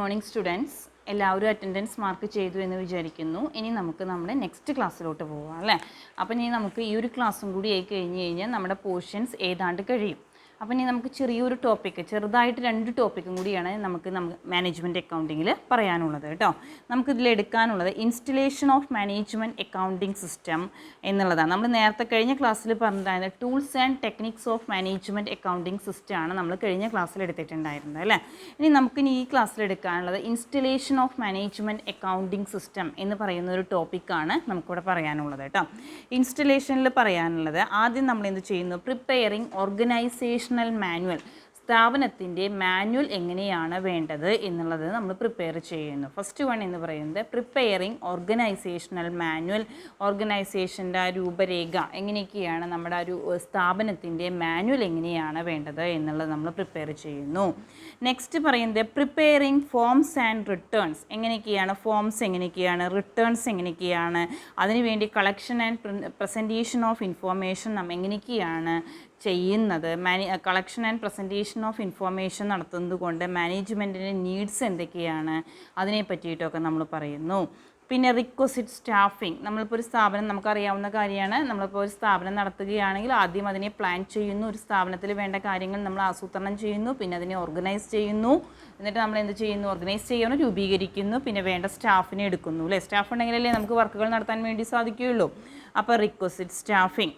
Morning students, എല്ലാവരും attendance mark ചെയ്തു എന്ന് വിചാരിക്കുന്നു. ഇനി നമുക്ക് നമ്മുടെ നെക്സ്റ്റ് ക്ലാസ്സിലോട്ട് പോകാം അല്ലേ. അപ്പം ഇനി നമുക്ക് ഈ ഒരു ക്ലാസ്സും കൂടി ആയി കഴിഞ്ഞ് കഴിഞ്ഞാൽ നമ്മുടെ പോർഷൻസ് ഏതാണ്ട് കഴിയും. അപ്പം ഇനി നമുക്ക് ചെറിയൊരു ടോപ്പിക്ക്, ചെറുതായിട്ട് 2 ടോപ്പിക്കും കൂടിയാണ് നമുക്ക് മാനേജ്മെൻറ്റ് അക്കൗണ്ടിങ്ങിൽ പറയാനുള്ളത് കേട്ടോ. നമുക്കിതിൽ എടുക്കാനുള്ളത് installation of management accounting system എന്നുള്ളതാണ്. നമ്മൾ നേരത്തെ കഴിഞ്ഞ ക്ലാസ്സിൽ പറഞ്ഞിട്ടുണ്ടായിരുന്നത് tools and techniques of management accounting system ആണ് നമ്മൾ കഴിഞ്ഞ ക്ലാസ്സിൽ എടുത്തിട്ടുണ്ടായിരുന്നത് അല്ലേ. ഇനി നമുക്കിനി ഈ ക്ലാസ്സിൽ എടുക്കാനുള്ളത് installation of management accounting system എന്ന് പറയുന്ന ഒരു ടോപ്പിക്കാണ് നമുക്കിവിടെ പറയാനുള്ളത് കേട്ടോ. ഇൻസ്റ്റലേഷനിൽ പറയാനുള്ളത് ആദ്യം നമ്മൾ എന്ത് ചെയ്യുന്നു, പ്രിപ്പയറിങ് ഓർഗനൈസേഷണൽ മാനുവൽ, സ്ഥാപനത്തിൻ്റെ മാനുവൽ എങ്ങനെയാണ് വേണ്ടത് എന്നുള്ളത് നമ്മൾ പ്രിപ്പയർ ചെയ്യുന്നു. ഫസ്റ്റ് വൺ എന്ന് പറയുന്നത് പ്രിപ്പയറിങ് ഓർഗനൈസേഷണൽ മാനുവൽ, ഓർഗനൈസേഷൻ്റെ ആ രൂപരേഖ എങ്ങനെയൊക്കെയാണ്, നമ്മുടെ ഒരു സ്ഥാപനത്തിൻ്റെ മാനുവൽ എങ്ങനെയാണ് വേണ്ടത് എന്നുള്ളത് നമ്മൾ പ്രിപ്പയർ ചെയ്യുന്നു. നെക്സ്റ്റ് പറയുന്നത് പ്രിപ്പയറിങ് ഫോംസ് ആൻഡ് റിട്ടേൺസ്, എങ്ങനെയൊക്കെയാണ് ഫോംസ്, എങ്ങനെയൊക്കെയാണ് റിട്ടേൺസ്, എങ്ങനെയൊക്കെയാണ് അതിനുവേണ്ടി collection and presentation of information നമ്മൾ എങ്ങനെയൊക്കെയാണ് ചെയ്യുന്നത്. Collection and presentation of information നടത്തുന്നത് കൊണ്ട് മാനേജ്മെൻറ്റിൻ്റെ നീഡ്സ് എന്തൊക്കെയാണ് അതിനെ പറ്റിയിട്ടൊക്കെ നമ്മൾ പറയുന്നു. പിന്നെ റിക്വസിറ്റ് സ്റ്റാഫിങ്, നമ്മളിപ്പോൾ ഒരു സ്ഥാപനം, നമുക്കറിയാവുന്ന കാര്യമാണ്, നമ്മളിപ്പോൾ ഒരു സ്ഥാപനം നടത്തുകയാണെങ്കിൽ ആദ്യം അതിനെ പ്ലാൻ ചെയ്യുന്നു, ഒരു സ്ഥാപനത്തിൽ വേണ്ട കാര്യങ്ങൾ നമ്മൾ ആസൂത്രണം ചെയ്യുന്നു, പിന്നെ അതിനെ ഓർഗനൈസ് ചെയ്യുന്നു, എന്നിട്ട് നമ്മൾ എന്ത് ചെയ്യുന്നു, ഓർഗനൈസ് ചെയ്യുന്നു, രൂപീകരിക്കുന്നു, പിന്നെ വേണ്ട സ്റ്റാഫിനെ എടുക്കുന്നു അല്ലേ. സ്റ്റാഫ് ഉണ്ടെങ്കിലല്ലേ നമുക്ക് വർക്കുകൾ നടത്താൻ വേണ്ടി സാധിക്കുകയുള്ളൂ. അപ്പോൾ റിക്വസിറ്റ് സ്റ്റാഫിങ്,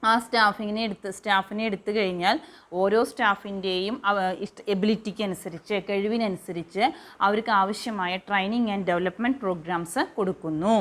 ആ സ്റ്റാഫിനെ എടുത്തു കഴിഞ്ഞാൽ ഓരോ സ്റ്റാഫിൻ്റെയും എബിലിറ്റിക്ക് അനുസരിച്ച്, കഴിവിനനുസരിച്ച് അവർക്ക് ആവശ്യമായ ട്രെയിനിങ് ആൻഡ് ഡെവലപ്മെൻറ്റ് പ്രോഗ്രാംസ് കൊടുക്കുന്നു.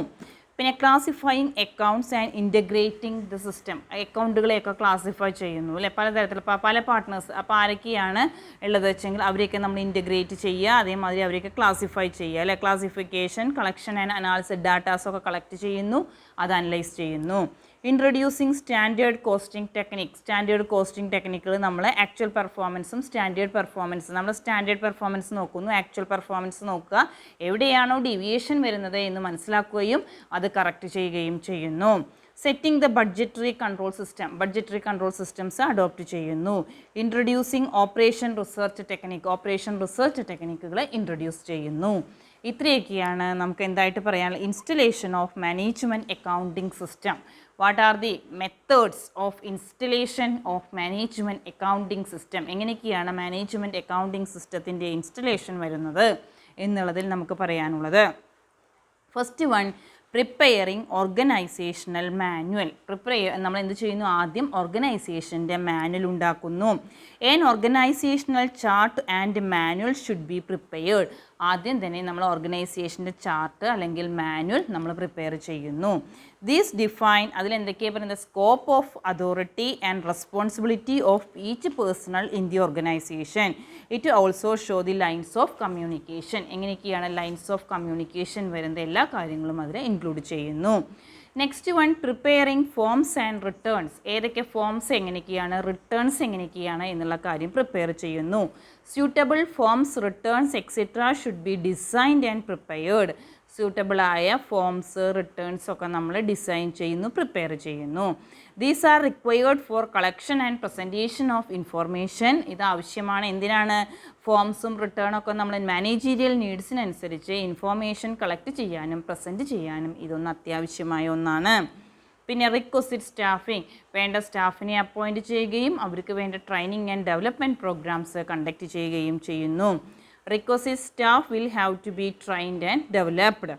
പിന്നെ classifying accounts and integrating the system, അക്കൗണ്ടുകളെയൊക്കെ ക്ലാസിഫൈ ചെയ്യുന്നു അല്ലേ, പലതരത്തിൽ പല പാർട്ട്നേഴ്സ്. അപ്പോൾ ആരൊക്കെയാണ് ഉള്ളത് വെച്ചെങ്കിൽ അവരെയൊക്കെ നമ്മൾ ഇൻ്റഗ്രേറ്റ് ചെയ്യുക, അതേമാതിരി അവരെയൊക്കെ ക്ലാസിഫൈ ചെയ്യുക അല്ലേ. ക്ലാസിഫിക്കേഷൻ, കളക്ഷൻ ആൻഡ് അനാലിസിസ്, ഡാറ്റാസൊക്കെ കളക്ട് ചെയ്യുന്നു, അത് അനലൈസ് ചെയ്യുന്നു. Introducing standard costing technique, standard costing ടെക്നിക്കുകൾ നമ്മൾ ആക്ച്വൽ പെർഫോമൻസും സ്റ്റാൻഡേർഡ് പെർഫോമൻസും, നമ്മൾ സ്റ്റാൻഡേർഡ് പെർഫോമൻസ് നോക്കുന്നു, ആക്ച്വൽ പെർഫോമൻസ് നോക്കുക, എവിടെയാണോ ഡീവിയേഷൻ വരുന്നത് എന്ന് മനസ്സിലാക്കുകയും അത് കറക്റ്റ് ചെയ്യുകയും ചെയ്യുന്നു. Setting the budgetary control system, budgetary control systems adopt ചെയ്യുന്നു. Introducing operation research technique, operation research ടെക്നിക്കുകൾ ഇൻട്രൊഡ്യൂസ് ചെയ്യുന്നു. ഇത്രയൊക്കെയാണ് നമുക്ക് എന്തായിട്ട് പറയാനുള്ളത് installation of management accounting system. What are the methods of installation of management accounting system, എങ്ങനെയൊക്കെയാണ് management accounting സിസ്റ്റത്തിൻ്റെ installation വരുന്നത് എന്നുള്ളതിൽ നമുക്ക് പറയാനുള്ളത്. First one, preparing organisational manual. നമ്മൾ എന്ത് ചെയ്യുന്നു, ആദ്യം ഓർഗനൈസേഷൻ്റെ മാനുവൽ ഉണ്ടാക്കുന്നു. An organisational chart and manual should be prepared, ആദ്യം തന്നെ നമ്മൾ ഓർഗനൈസേഷൻ്റെ ചാർട്ട് അല്ലെങ്കിൽ മാനുവൽ നമ്മൾ പ്രിപ്പയർ ചെയ്യുന്നു. ദീസ് ഡിഫൈൻ, അതിലെന്തൊക്കെയാണ് പറയുന്നത്, scope of authority and responsibility of each personnel in the organisation. It also show the lines of communication, എങ്ങനെയൊക്കെയാണ് ലൈൻസ് ഓഫ് കമ്മ്യൂണിക്കേഷൻ വരുന്ന എല്ലാ കാര്യങ്ങളും അതിൽ ഇൻക്ലൂഡ് ചെയ്യുന്നു. Next one, preparing forms and returns, ഏതൊക്കെ ഫോംസ് എങ്ങനെയൊക്കെയാണ്, റിട്ടേൺസ് എങ്ങനെയൊക്കെയാണ് എന്നുള്ള കാര്യം പ്രിപ്പയർ ചെയ്യുന്നു. Suitable forms, returns etcetera should be designed and prepared, സ്യൂട്ടബിളായ ഫോംസ്, റിട്ടേൺസ് ഒക്കെ നമ്മൾ ഡിസൈൻ ചെയ്യുന്നു, പ്രിപ്പയർ ചെയ്യുന്നു. These are required for collection and presentation of information, ഇത് ആവശ്യമാണ്, എന്തിനാണ്, ഫോംസും റിട്ടേണൊക്കെ നമ്മൾ മാനേജീരിയൽ നീഡ്സിനനുസരിച്ച് ഇൻഫോർമേഷൻ കളക്ട് ചെയ്യാനും പ്രസൻറ്റ് ചെയ്യാനും ഇതൊന്ന് അത്യാവശ്യമായ ഒന്നാണ്. പിന്നെ റിക്വസിറ്റ് സ്റ്റാഫിങ്, വേണ്ട സ്റ്റാഫിനെ അപ്പോയിൻറ്റ് ചെയ്യുകയും അവർക്ക് വേണ്ട training and development programmes conduct ചെയ്യുകയും ചെയ്യുന്നു. Requisite staff will have to be trained and developed.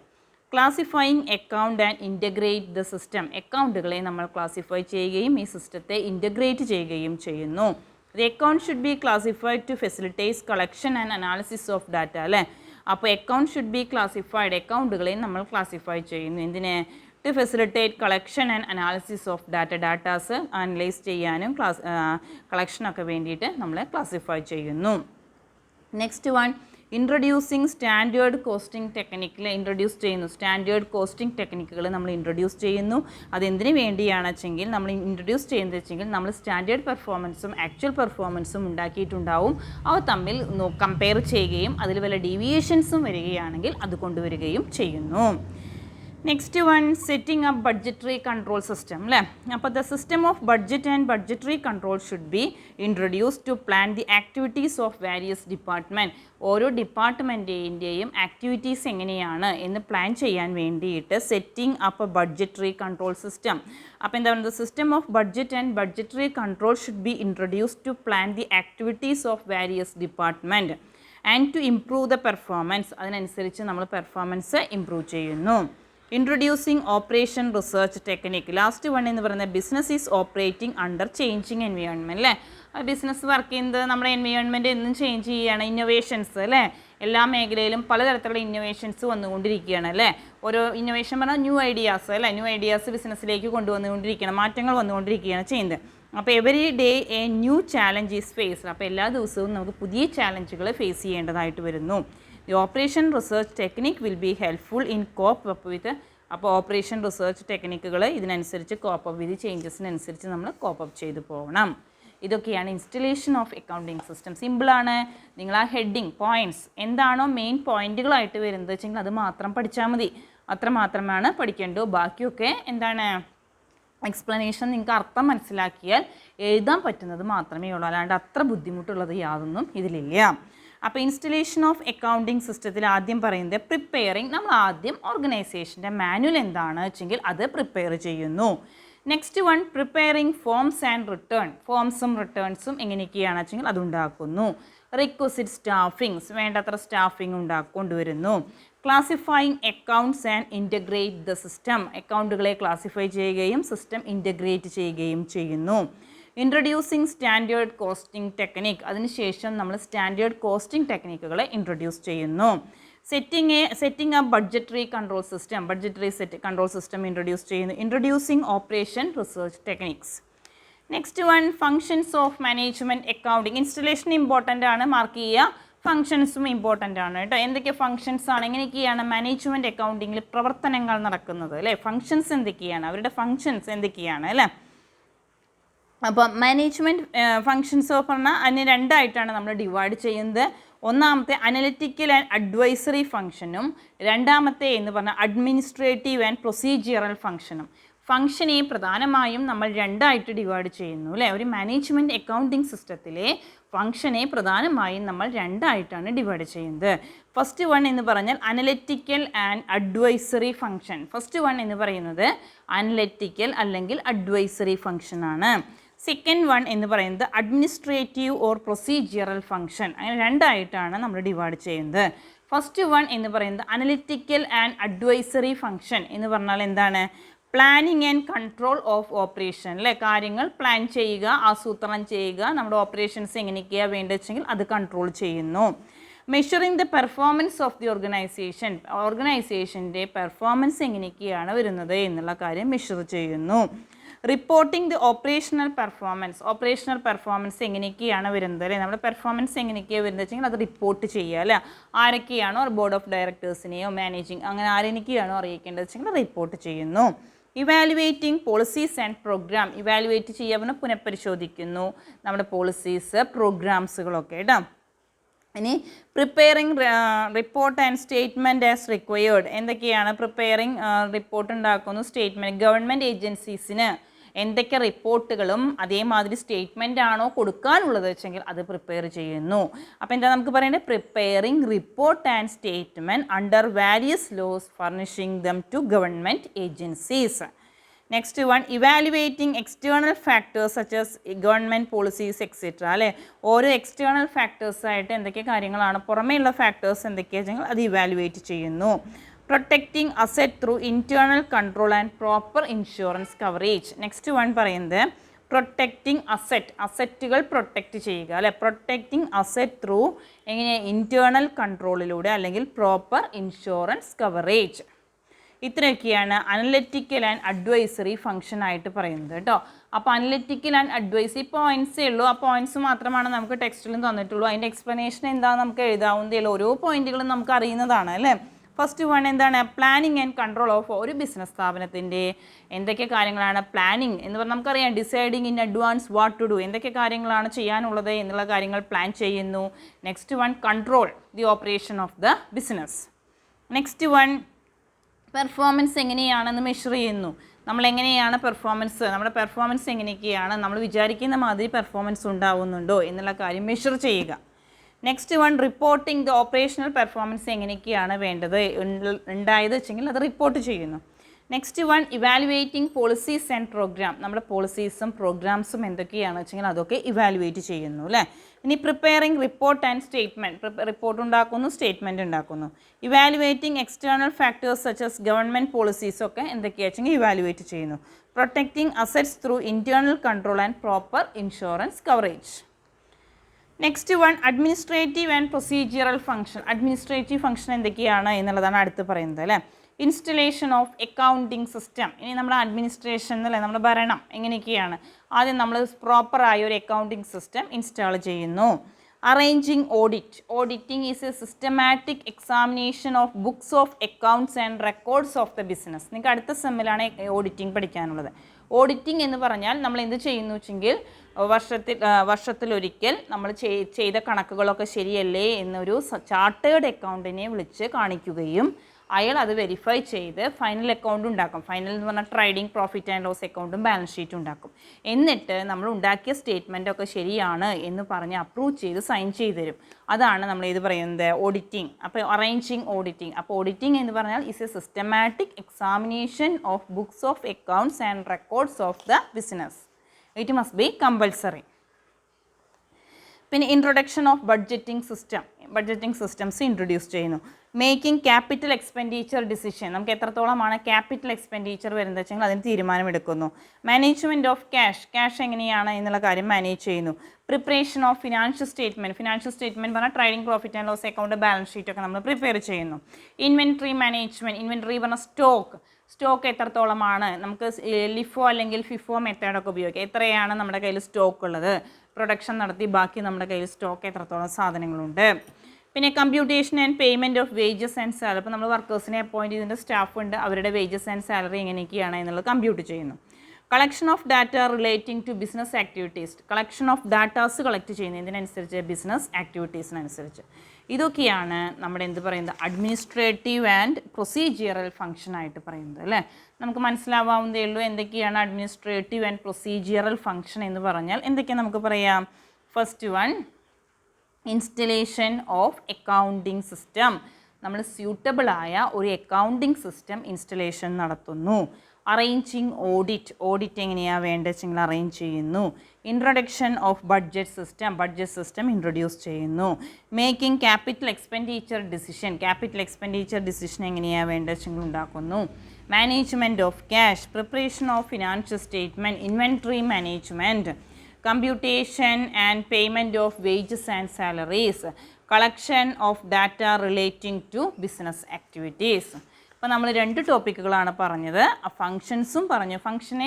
Classifying account and integrate the system, അക്കൗണ്ടുകളെ നമ്മൾ ക്ലാസിഫൈ ചെയ്യുകയും ഈ സിസ്റ്റത്തെ ഇൻ്റഗ്രേറ്റ് ചെയ്യുകയും ചെയ്യുന്നു. The account should be classified to facilitate collection and analysis of data അല്ലേ. അപ്പോൾ അക്കൗണ്ട് ഷുഡ് ബി ക്ലാസിഫൈഡ്, അക്കൗണ്ടുകളെ നമ്മൾ ക്ലാസിഫൈ ചെയ്യുന്നു, എന്തിന്, to facilitate collection and analysis of datas analyse ചെയ്യാനും കളക്ഷനൊക്കെ വേണ്ടിയിട്ട് നമ്മൾ ക്ലാസിഫൈ ചെയ്യുന്നു. Next one, introducing standard costing ടെക്നിക്കിൽ ഇൻട്രൊഡ്യൂസ് ചെയ്യുന്നു. സ്റ്റാൻഡേർഡ് കോസ്റ്റിംഗ് ടെക്നിക്കുകൾ നമ്മൾ ഇൻട്രൊഡ്യൂസ് ചെയ്യുന്നു. അതെന്തിനു വേണ്ടിയാണ് വെച്ചെങ്കിൽ, നമ്മൾ ഇൻട്രൊഡ്യൂസ് ചെയ്യുന്നത് വെച്ചെങ്കിൽ നമ്മൾ സ്റ്റാൻഡേർഡ് പെർഫോമൻസും ആക്ച്വൽ പെർഫോമൻസും ഉണ്ടാക്കിയിട്ടുണ്ടാവും, അവ തമ്മിൽ കമ്പയർ ചെയ്യുകയും അതിൽ വല്ല ഡീവിയേഷൻസും വരികയാണെങ്കിൽ അത് കൊണ്ടുവരികയും ചെയ്യുന്നു. Next one setting up budgetary control system അല്ലേ. അപ്പോൾ the system of budget and budgetary control should be introduce to plan the activities of various department. ഓരോ ഡിപ്പാർട്ട്മെൻറ്റിൻ്റെയും ആക്ടിവിറ്റീസ് എങ്ങനെയാണ് എന്ന് പ്ലാൻ ചെയ്യാൻ വേണ്ടിയിട്ട് setting up budgetary control system. അപ്പോൾ എന്താ പറയുന്നത്, system of budget and budgetary control should be introduce to plan the activities of various department and to improve the performance. അതിനനുസരിച്ച് നമ്മൾ പെർഫോമൻസ് ഇംപ്രൂവ് ചെയ്യുന്നു. Introducing operation research technique. Last one എന്ന് പറയുന്നത് business is operating under changing environment അല്ലേ. Business work ചെയ്യുന്നത് നമ്മുടെ environment എന്നും change ചെയ്യുകയാണ്. ഇന്നോവേഷൻസ് അല്ലേ, എല്ലാ മേഖലയിലും പലതരത്തിലുള്ള ഇന്നോവേഷൻസ് വന്നുകൊണ്ടിരിക്കുകയാണ് അല്ലേ. ഓരോ ഇന്നോവേഷൻ പറഞ്ഞാൽ ന്യൂ ഐഡിയാസ് അല്ലേ, ന്യൂ ഐഡിയാസ് ബിസിനസ്സിലേക്ക് കൊണ്ടുവന്നുകൊണ്ടിരിക്കുകയാണ്, മാറ്റങ്ങൾ വന്നുകൊണ്ടിരിക്കുകയാണ് ചെയ്യുന്നത്. അപ്പോൾ every day a new challenge is faced. അപ്പോൾ എല്ലാ ദിവസവും നമുക്ക് പുതിയ ചാലഞ്ചുകൾ ഫേസ് ചെയ്യേണ്ടതായിട്ട് വരുന്നു. The operation research technique will be helpful in cope up with. അപ്പോൾ ഓപ്പറേഷൻ റിസർച്ച് ടെക്നിക്കുകൾ ഇതിനനുസരിച്ച് കോപ്പ് അപ്പ് വിത്ത് ചേഞ്ചസിനനുസരിച്ച് നമ്മൾ കോപ്പ് അപ്പ് ചെയ്തു പോകണം. ഇതൊക്കെയാണ് ഇൻസ്റ്റലേഷൻ ഓഫ് അക്കൗണ്ടിങ് സിസ്റ്റം. സിമ്പിളാണ്. നിങ്ങൾ ആ ഹെഡിങ് പോയിൻറ്റ്സ് എന്താണോ മെയിൻ പോയിൻറ്റുകളായിട്ട് വരുന്നത് വെച്ചെങ്കിൽ അത് മാത്രം പഠിച്ചാൽ മതി. അത്ര മാത്രമാണ് പഠിക്കേണ്ടത്. ബാക്കിയൊക്കെ എന്താണ് എക്സ്പ്ലനേഷൻ നിങ്ങൾക്ക് അർത്ഥം മനസ്സിലാക്കിയാൽ എഴുതാൻ പറ്റുന്നത് മാത്രമേ ഉള്ളൂ. അല്ലാണ്ട് അത്ര ബുദ്ധിമുട്ടുള്ളത് യാതൊന്നും ഇതിലില്ല. അപ്പോൾ ഇൻസ്റ്റലേഷൻ ഓഫ് അക്കൗണ്ടിങ് സിസ്റ്റത്തിൽ ആദ്യം പറയുന്നത് പ്രിപ്പയറിങ്. നമ്മൾ ആദ്യം ഓർഗനൈസേഷൻ്റെ മാനുവൽ എന്താണ് വെച്ചെങ്കിൽ അത് പ്രിപ്പയർ ചെയ്യുന്നു. Next one preparing forms and return. ഫോംസും റിട്ടേൺസും എങ്ങനെയൊക്കെയാണ് വെച്ചെങ്കിൽ അതുണ്ടാക്കുന്നു. റിക്വസിറ്റ് സ്റ്റാഫിങ്സ്, വേണ്ടത്ര സ്റ്റാഫിങ് കൊണ്ടുവരുന്നു. Classifying accounts and integrate the system. അക്കൗണ്ടുകളെ ക്ലാസിഫൈ ചെയ്യുകയും സിസ്റ്റം ഇൻ്റഗ്രേറ്റ് ചെയ്യുകയും ചെയ്യുന്നു. Introducing standard costing technique. അതിനുശേഷം നമ്മൾ സ്റ്റാൻഡേർഡ് കോസ്റ്റിംഗ് ടെക്നിക്കുകളെ ഇൻട്രൊഡ്യൂസ് ചെയ്യുന്നു. Setting up budgetary control system. Budgetary control system introduce ചെയ്യുന്നു. Introducing operation research techniques. Next one functions of management accounting. Installation important ആണ്, mark ചെയ്യുക. ഫങ്ഷൻസും important ആണ് കേട്ടോ. എന്തൊക്കെ ഫങ്ഷൻസ് ആണ്, എങ്ങനെയൊക്കെയാണ് മാനേജ്മെൻറ്റ് അക്കൗണ്ടിങ്ങിൽ പ്രവർത്തനങ്ങൾ നടക്കുന്നത് അല്ലേ. ഫങ്ഷൻസ് എന്തൊക്കെയാണ്, അവരുടെ ഫങ്ഷൻസ് എന്തൊക്കെയാണ് അല്ലേ. അപ്പോൾ മാനേജ്മെൻറ്റ് ഫങ്ഷൻസ് ഓഫ് പറഞ്ഞാൽ അതിന് രണ്ടായിട്ടാണ് നമ്മൾ ഡിവൈഡ് ചെയ്യുന്നത്. ഒന്നാമത്തെ അനലിറ്റിക്കൽ ആൻഡ് അഡ്വൈസറി ഫങ്ഷനും രണ്ടാമത്തെ എന്ന് പറഞ്ഞാൽ അഡ്മിനിസ്ട്രേറ്റീവ് ആൻഡ് പ്രൊസീജിയറൽ ഫങ്ഷനും. ഫങ്ഷനെ പ്രധാനമായും നമ്മൾ രണ്ടായിട്ട് ഡിവൈഡ് ചെയ്യുന്നു അല്ലേ. ഒരു മാനേജ്മെൻറ്റ് അക്കൗണ്ടിങ് സിസ്റ്റത്തിലെ ഫങ്ഷനെ പ്രധാനമായും നമ്മൾ രണ്ടായിട്ടാണ് ഡിവൈഡ് ചെയ്യുന്നത്. ഫസ്റ്റ് വൺ എന്ന് പറഞ്ഞാൽ analytical and advisory function. First one എന്ന് പറയുന്നത് അനലിറ്റിക്കൽ അല്ലെങ്കിൽ അഡ്വൈസറി ഫങ്ഷനാണ്. സെക്കൻഡ് വൺ എന്ന് പറയുന്നത് അഡ്മിനിസ്ട്രേറ്റീവ് ഓർ പ്രൊസീജിയറൽ ഫങ്ഷൻ. അങ്ങനെ രണ്ടായിട്ടാണ് നമ്മൾ ഡിവൈഡ് ചെയ്യുന്നത്. ഫസ്റ്റ് വൺ എന്ന് പറയുന്നത് അനലിറ്റിക്കൽ ആൻഡ് അഡ്വൈസറി ഫങ്ഷൻ എന്ന് പറഞ്ഞാൽ എന്താണ്, planning and control of operation അല്ലേ. കാര്യങ്ങൾ പ്ലാൻ ചെയ്യുക, ആസൂത്രണം ചെയ്യുക, നമ്മുടെ ഓപ്പറേഷൻസ് എങ്ങനെയൊക്കെയാണ് വേണ്ടത് വെച്ചെങ്കിൽ അത് കൺട്രോൾ ചെയ്യുന്നു. Measuring the performance of the organisation. ഓർഗനൈസേഷൻ്റെ പെർഫോമൻസ് എങ്ങനെയൊക്കെയാണ് വരുന്നത് എന്നുള്ള കാര്യം മെഷർ ചെയ്യുന്നു. Reporting the operational performance. Operational performance എങ്ങനെയൊക്കെയാണ് വരുന്നത് അല്ലേ, നമ്മുടെ പെർഫോമൻസ് എങ്ങനെയൊക്കെയാണ് വരുന്നത് വെച്ചെങ്കിൽ അത് റിപ്പോർട്ട് ചെയ്യുക അല്ലേ. ആരൊക്കെയാണോ ബോർഡ് ഓഫ് ഡയറക്ടേഴ്സിനെയോ മാനേജിങ് അങ്ങനെ ആരെയൊക്കെയാണോ അറിയിക്കേണ്ടത് വെച്ചെങ്കിൽ റിപ്പോർട്ട് ചെയ്യുന്നു. Evaluating policies and program. Evaluate ചെയ്യാവുന്ന പുനഃപരിശോധിക്കുന്നു നമ്മുടെ പോളിസീസ് പ്രോഗ്രാംസുകളൊക്കെ കേട്ടോ. ഇനി preparing report and statement as required. എന്തൊക്കെയാണ് പ്രിപ്പയറിംഗ് റിപ്പോർട്ട് ഉണ്ടാക്കുന്നു, സ്റ്റേറ്റ്മെൻറ്റ് ഗവൺമെൻറ് ഏജൻസീസിന് എന്തൊക്കെ റിപ്പോർട്ടുകളും അതേമാതിരി സ്റ്റേറ്റ്മെൻ്റ് ആണോ കൊടുക്കാനുള്ളത് വെച്ചെങ്കിൽ അത് പ്രിപ്പയർ ചെയ്യുന്നു. അപ്പോൾ എന്താ നമുക്ക് പറയേണ്ടത്, preparing report and statement under various laws furnishing them to government agencies. Next one evaluating external factors such as government policies etcetera അല്ലേ. ഓരോ എക്സ്റ്റേണൽ ഫാക്ടേഴ്സായിട്ട് എന്തൊക്കെ കാര്യങ്ങളാണ്, പുറമേയുള്ള ഫാക്ടേഴ്സ് എന്തൊക്കെയാണെന്ന് വെച്ചാൽ അത് ഇവാലുവേറ്റ് ചെയ്യുന്നു. Protecting asset through internal control and proper insurance coverage. Next one പറയുന്നത് പ്രൊട്ടക്റ്റിംഗ് അസെറ്റ്. അസറ്റുകൾ പ്രൊട്ടക്റ്റ് ചെയ്യുക അല്ലേ. പ്രൊട്ടക്റ്റിംഗ് അസെറ്റ് ത്രൂ എങ്ങനെ, ഇൻറ്റേർണൽ കൺട്രോളിലൂടെ അല്ലെങ്കിൽ പ്രോപ്പർ ഇൻഷുറൻസ് കവറേജ്. ഇത്രയൊക്കെയാണ് അനലിറ്റിക്കൽ ആൻഡ് അഡ്വൈസറി ഫംഗ്ഷൻ ആയിട്ട് പറയുന്നത് കേട്ടോ. അപ്പോൾ അനലിറ്റിക്കൽ ആൻഡ് അഡ്വൈസറി പോയിൻറ്റ്സേ ഉള്ളൂ. ആ പോയിൻറ്റ്സ് മാത്രമാണ് നമുക്ക് ടെക്സ്റ്റിലും തന്നിട്ടുള്ളൂ. അതിൻ്റെ എക്സ്പ്ലനേഷൻ എന്താണെന്ന് നമുക്ക് എഴുതാവുന്നതേ ഉള്ളൂ. ഓരോ പോയിൻറ്റുകളും നമുക്ക് അറിയുന്നതാണ് അല്ലേ. ഫസ്റ്റ് വൺ എന്താണ്, പ്ലാനിങ് ആൻഡ് കൺട്രോൾ ഓഫ് ഒരു ബിസിനസ് സ്ഥാപനത്തിൻ്റെ എന്തൊക്കെ കാര്യങ്ങളാണ് പ്ലാനിങ് എന്ന് പറഞ്ഞാൽ നമുക്കറിയാം. Deciding in advance what to do, എന്തൊക്കെ കാര്യങ്ങളാണ് ചെയ്യാനുള്ളത് എന്നുള്ള കാര്യങ്ങൾ പ്ലാൻ ചെയ്യുന്നു. Next one control the operation of the business. Next one performance എങ്ങനെയാണെന്ന് മെഷർ ചെയ്യുന്നു. നമ്മളെങ്ങനെയാണ് നമ്മുടെ പെർഫോമൻസ് എങ്ങനെയൊക്കെയാണ്, നമ്മൾ വിചാരിക്കുന്ന മാതിരി പെർഫോമൻസ് ഉണ്ടാവുന്നുണ്ടോ എന്നുള്ള കാര്യം മെഷർ ചെയ്യുക. Next one, reporting the operational performance എങ്ങനെയൊക്കെയാണ് വേണ്ടത് ഉണ്ടായത് വെച്ചെങ്കിൽ അത് റിപ്പോർട്ട് ചെയ്യുന്നു. Next one, evaluating policies and program. നമ്മുടെ പോളിസീസും പ്രോഗ്രാംസും എന്തൊക്കെയാണെന്ന് വെച്ചെങ്കിൽ അതൊക്കെ ഇവാലുവേറ്റ് ചെയ്യുന്നു അല്ലേ. ഇനി preparing report and statement, report ഉണ്ടാക്കുന്നു, സ്റ്റേറ്റ്മെൻറ്റ് ഉണ്ടാക്കുന്നു. Evaluating external factors such as government പോളിസീസൊക്കെ എന്തൊക്കെയാണെന്ന് വെച്ചെങ്കിൽ ഇവാലുവേറ്റ് ചെയ്യുന്നു. Protecting assets through internal control and proper insurance coverage. Next one, administrative and procedural function. Administrative function എന്തൊക്കെയാണ് എന്നുള്ളതാണ് അടുത്ത് പറയുന്നത് അല്ലേ. Installation of accounting system. ഇനി നമ്മുടെ അഡ്മിനിസ്ട്രേഷൻ അല്ലേ, നമ്മുടെ ഭരണം എങ്ങനെയൊക്കെയാണ്, ആദ്യം നമ്മൾ പ്രോപ്പറായ ഒരു അക്കൗണ്ടിങ് സിസ്റ്റം ഇൻസ്റ്റാൾ ചെയ്യുന്നു. Arranging audit. Auditing is A systematic examination of books of accounts and records of the business. നിങ്ങൾക്ക് അടുത്ത സെമ്മിലാണ് ഓഡിറ്റിംഗ് പഠിക്കാനുള്ളത്. ഓഡിറ്റിംഗ് എന്ന് പറഞ്ഞാൽ നമ്മൾ എന്ത് ചെയ്യുന്നു വെച്ചെങ്കിൽ വർഷത്തിലൊരിക്കൽ നമ്മൾ ചെയ്ത കണക്കുകളൊക്കെ ശരിയല്ലേ എന്നൊരു ചാർട്ടേഡ് അക്കൗണ്ടിനെ വിളിച്ച് കാണിക്കുകയും അയാൾ അത് വെരിഫൈ ചെയ്ത് ഫൈനൽ അക്കൗണ്ട് ഉണ്ടാക്കും. ഫൈനൽ എന്ന് പറഞ്ഞാൽ ട്രേഡിംഗ് പ്രോഫിറ്റ് ആൻഡ് ലോസ് അക്കൗണ്ടും ബാലൻസ് ഷീറ്റും ഉണ്ടാക്കും. എന്നിട്ട് നമ്മൾ ഉണ്ടാക്കിയ സ്റ്റേറ്റ്മെൻറ്റൊക്കെ ശരിയാണ് എന്ന് പറഞ്ഞ് അപ്രൂവ് ചെയ്ത് സൈൻ ചെയ്ത് തരും. അതാണ് നമ്മൾ ഇത് പറയുന്നത് ഓഡിറ്റിംഗ്. അപ്പോൾ അറേഞ്ചിങ് ഓഡിറ്റിംഗ്. അപ്പോൾ ഓഡിറ്റിംഗ് എന്ന് പറഞ്ഞാൽ is a systematic examination of books of accounts and records of the business. It must be compulsory. പിന്നെ introduction of budgeting systems introduce ചെയ്യുന്നു. Making capital expenditure decision. നമുക്ക് എത്രത്തോളമാണ് ക്യാപിറ്റൽ എക്സ്പെൻഡിച്ചർ വരുന്നത് വെച്ചെങ്കിൽ അതിന് തീരുമാനമെടുക്കുന്നു. മാനേജ്മെൻറ്റ് ഓഫ് ക്യാഷ് എങ്ങനെയാണ് എന്നുള്ള കാര്യം മാനേജ് ചെയ്യുന്നു. പ്രിപ്പറേഷൻ ഓഫ് ഫിനാൻഷ്യൽ സ്റ്റേറ്റ്മെൻറ്റ് പറഞ്ഞാൽ trading profit and loss account, balance ഷീറ്റൊക്കെ നമ്മൾ പ്രിപ്പയർ ചെയ്യുന്നു. Inventory management. ഇൻവെൻട്രി പറഞ്ഞാൽ സ്റ്റോക്ക് എത്രത്തോളമാണ്, നമുക്ക് ലിഫോ അല്ലെങ്കിൽ ഫിഫോ മെത്തേഡൊക്കെ ഉപയോഗിക്കാം. എത്രയാണ് നമ്മുടെ കയ്യിൽ സ്റ്റോക്ക് ഉള്ളത്, പ്രൊഡക്ഷൻ നടത്തി ബാക്കി നമ്മുടെ കയ്യിൽ സ്റ്റോക്ക് എത്രത്തോളം സാധനങ്ങളുണ്ട്. പിന്നെ computation and payment of wages and salary. അപ്പോൾ നമ്മൾ വർക്കേഴ്സിനെ അപ്പോയിൻറ്റ് ചെയ്തിട്ട് സ്റ്റാഫ് ഉണ്ട്, അവരുടെ വേജസ് ആൻഡ് സാലറി എങ്ങനെയൊക്കെയാണ് എന്നുള്ളത് കമ്പ്യൂട്ട് ചെയ്യുന്നു. Collection of data relating to business activities. Collection of datas collect ചെയ്യുന്നത് ഇതിനനുസരിച്ച് ബിസിനസ് ആക്ടിവിറ്റീസിനനുസരിച്ച്. ഇതൊക്കെയാണ് നമ്മുടെ എന്ത് പറയുന്നത് അഡ്മിനിസ്ട്രേറ്റീവ് ആൻഡ് പ്രൊസീജിയറൽ ഫംഗ്ഷൻ ആയിട്ട് പറയുന്നത് അല്ലേ. നമുക്ക് മനസ്സിലാവാവുന്നതേ ഉള്ളൂ എന്തൊക്കെയാണ് അഡ്മിനിസ്ട്രേറ്റീവ് ആൻഡ് പ്രൊസീജിയറൽ ഫംഗ്ഷൻ എന്ന് പറഞ്ഞാൽ എന്തൊക്കെയാണ് നമുക്ക് പറയാം. First one, installation of accounting system. നമ്മൾ സ്യൂട്ടബിളായ ഒരു അക്കൗണ്ടിങ് സിസ്റ്റം ഇൻസ്റ്റലേഷൻ നടത്തുന്നു. അറേഞ്ചിങ് ഓഡിറ്റ് എങ്ങനെയാണ് വേണ്ടത് വെച്ചെങ്കിൽ അറേഞ്ച് ചെയ്യുന്നു. Introduction of budget system introduce ചെയ്യുന്നു. മേക്കിംഗ് ക്യാപിറ്റൽ എക്സ്പെൻഡിച്ചർ ഡിസിഷൻ എങ്ങനെയാണ് വേണ്ടത് വെച്ചെങ്കിൽ ഉണ്ടാക്കുന്നു. Management of cash, preparation of financial statement, inventory management, computation and payment of wages and salaries, collection of data relating to business activities. അപ്പോൾ നമ്മൾ 2 ടോപ്പിക്കുകളാണ് പറഞ്ഞത്. ഫങ്ഷൻസും പറഞ്ഞു. ഫങ്ഷനെ